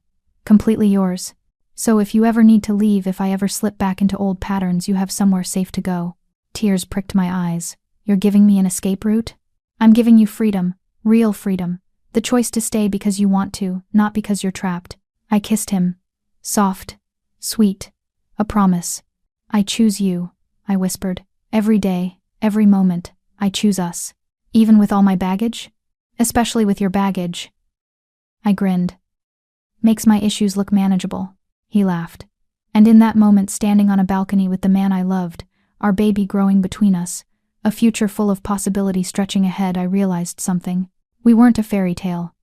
Completely yours. So if you ever need to leave, if I ever slip back into old patterns, you have somewhere safe to go. Tears pricked my eyes. You're giving me an escape route? I'm giving you freedom. Real freedom. The choice to stay because you want to, not because you're trapped. I kissed him. Soft. Sweet. A promise. I choose you, I whispered. Every day, every moment, I choose us. Even with all my baggage? Especially with your baggage. I grinned. Makes my issues look manageable, he laughed. And in that moment, standing on a balcony with the man I loved, our baby growing between us, a future full of possibility stretching ahead, I realized something. We weren't a fairy tale.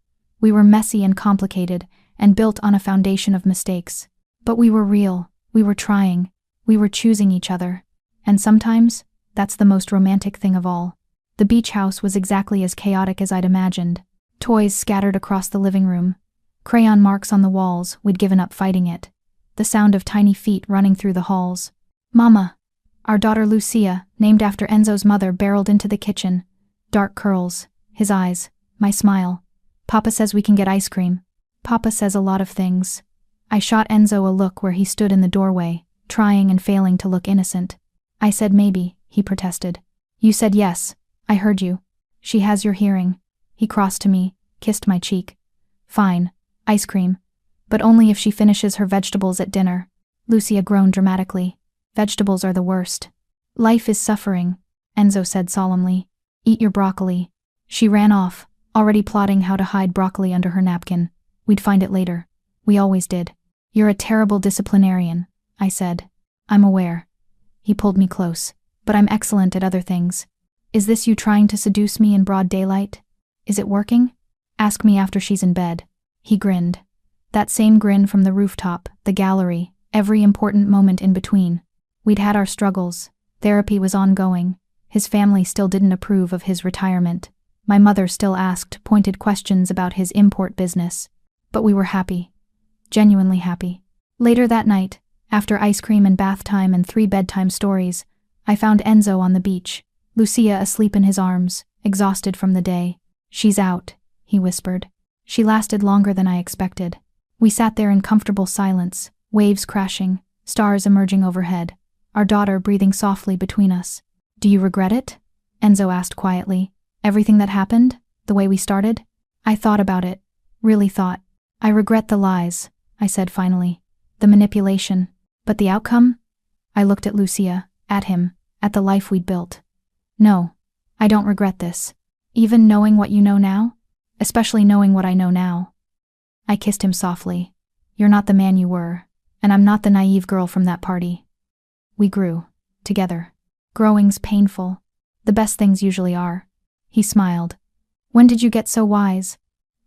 We were messy and complicated, and built on a foundation of mistakes. But we were real, we were trying, we were choosing each other. And sometimes, that's the most romantic thing of all. The beach house was exactly as chaotic as I'd imagined. Toys scattered across the living room. Crayon marks on the walls, we'd given up fighting it. The sound of tiny feet running through the halls. Mama. Our daughter Lucia, named after Enzo's mother, barreled into the kitchen. Dark curls, his eyes, my smile. Papa says we can get ice cream. Papa says a lot of things. I shot Enzo a look where he stood in the doorway, trying and failing to look innocent. I said maybe, he protested. You said yes. I heard you. She has your hearing. He crossed to me, kissed my cheek. Fine. Ice cream. But only if she finishes her vegetables at dinner. Lucia groaned dramatically. Vegetables are the worst. Life is suffering, Enzo said solemnly. Eat your broccoli. She ran off, already plotting how to hide broccoli under her napkin. We'd find it later. We always did. You're a terrible disciplinarian, I said. I'm aware. He pulled me close. But I'm excellent at other things. Is this you trying to seduce me in broad daylight? Is it working? Ask me after she's in bed. He grinned. That same grin from the rooftop, the gallery, every important moment in between. We'd had our struggles. Therapy was ongoing. His family still didn't approve of his retirement. My mother still asked pointed questions about his import business. But we were happy. Genuinely happy. Later that night, after ice cream and bath time and 3 bedtime stories, I found Enzo on the beach, Lucia asleep in his arms, exhausted from the day. She's out, he whispered. She lasted longer than I expected. We sat there in comfortable silence, waves crashing, stars emerging overhead, our daughter breathing softly between us. Do you regret it? Enzo asked quietly. Everything that happened? The way we started? I thought about it. Really thought. I regret the lies, I said finally. The manipulation. But the outcome? I looked at Lucia, at him, at the life we'd built. No, I don't regret this. Even knowing what you know now? Especially knowing what I know now. I kissed him softly. You're not the man you were, and I'm not the naive girl from that party. We grew. Together. Growing's painful. The best things usually are. He smiled. When did you get so wise?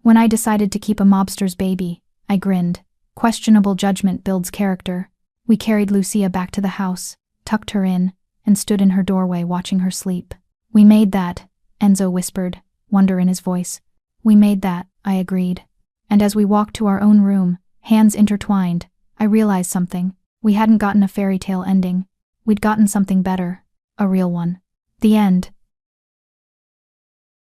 When I decided to keep a mobster's baby, I grinned. Questionable judgment builds character. We carried Lucia back to the house, tucked her in, and stood in her doorway watching her sleep. We made that, Enzo whispered, wonder in his voice. We made that, I agreed. And as we walked to our own room, hands intertwined, I realized something. We hadn't gotten a fairy tale ending. We'd gotten something better. A real one. The end.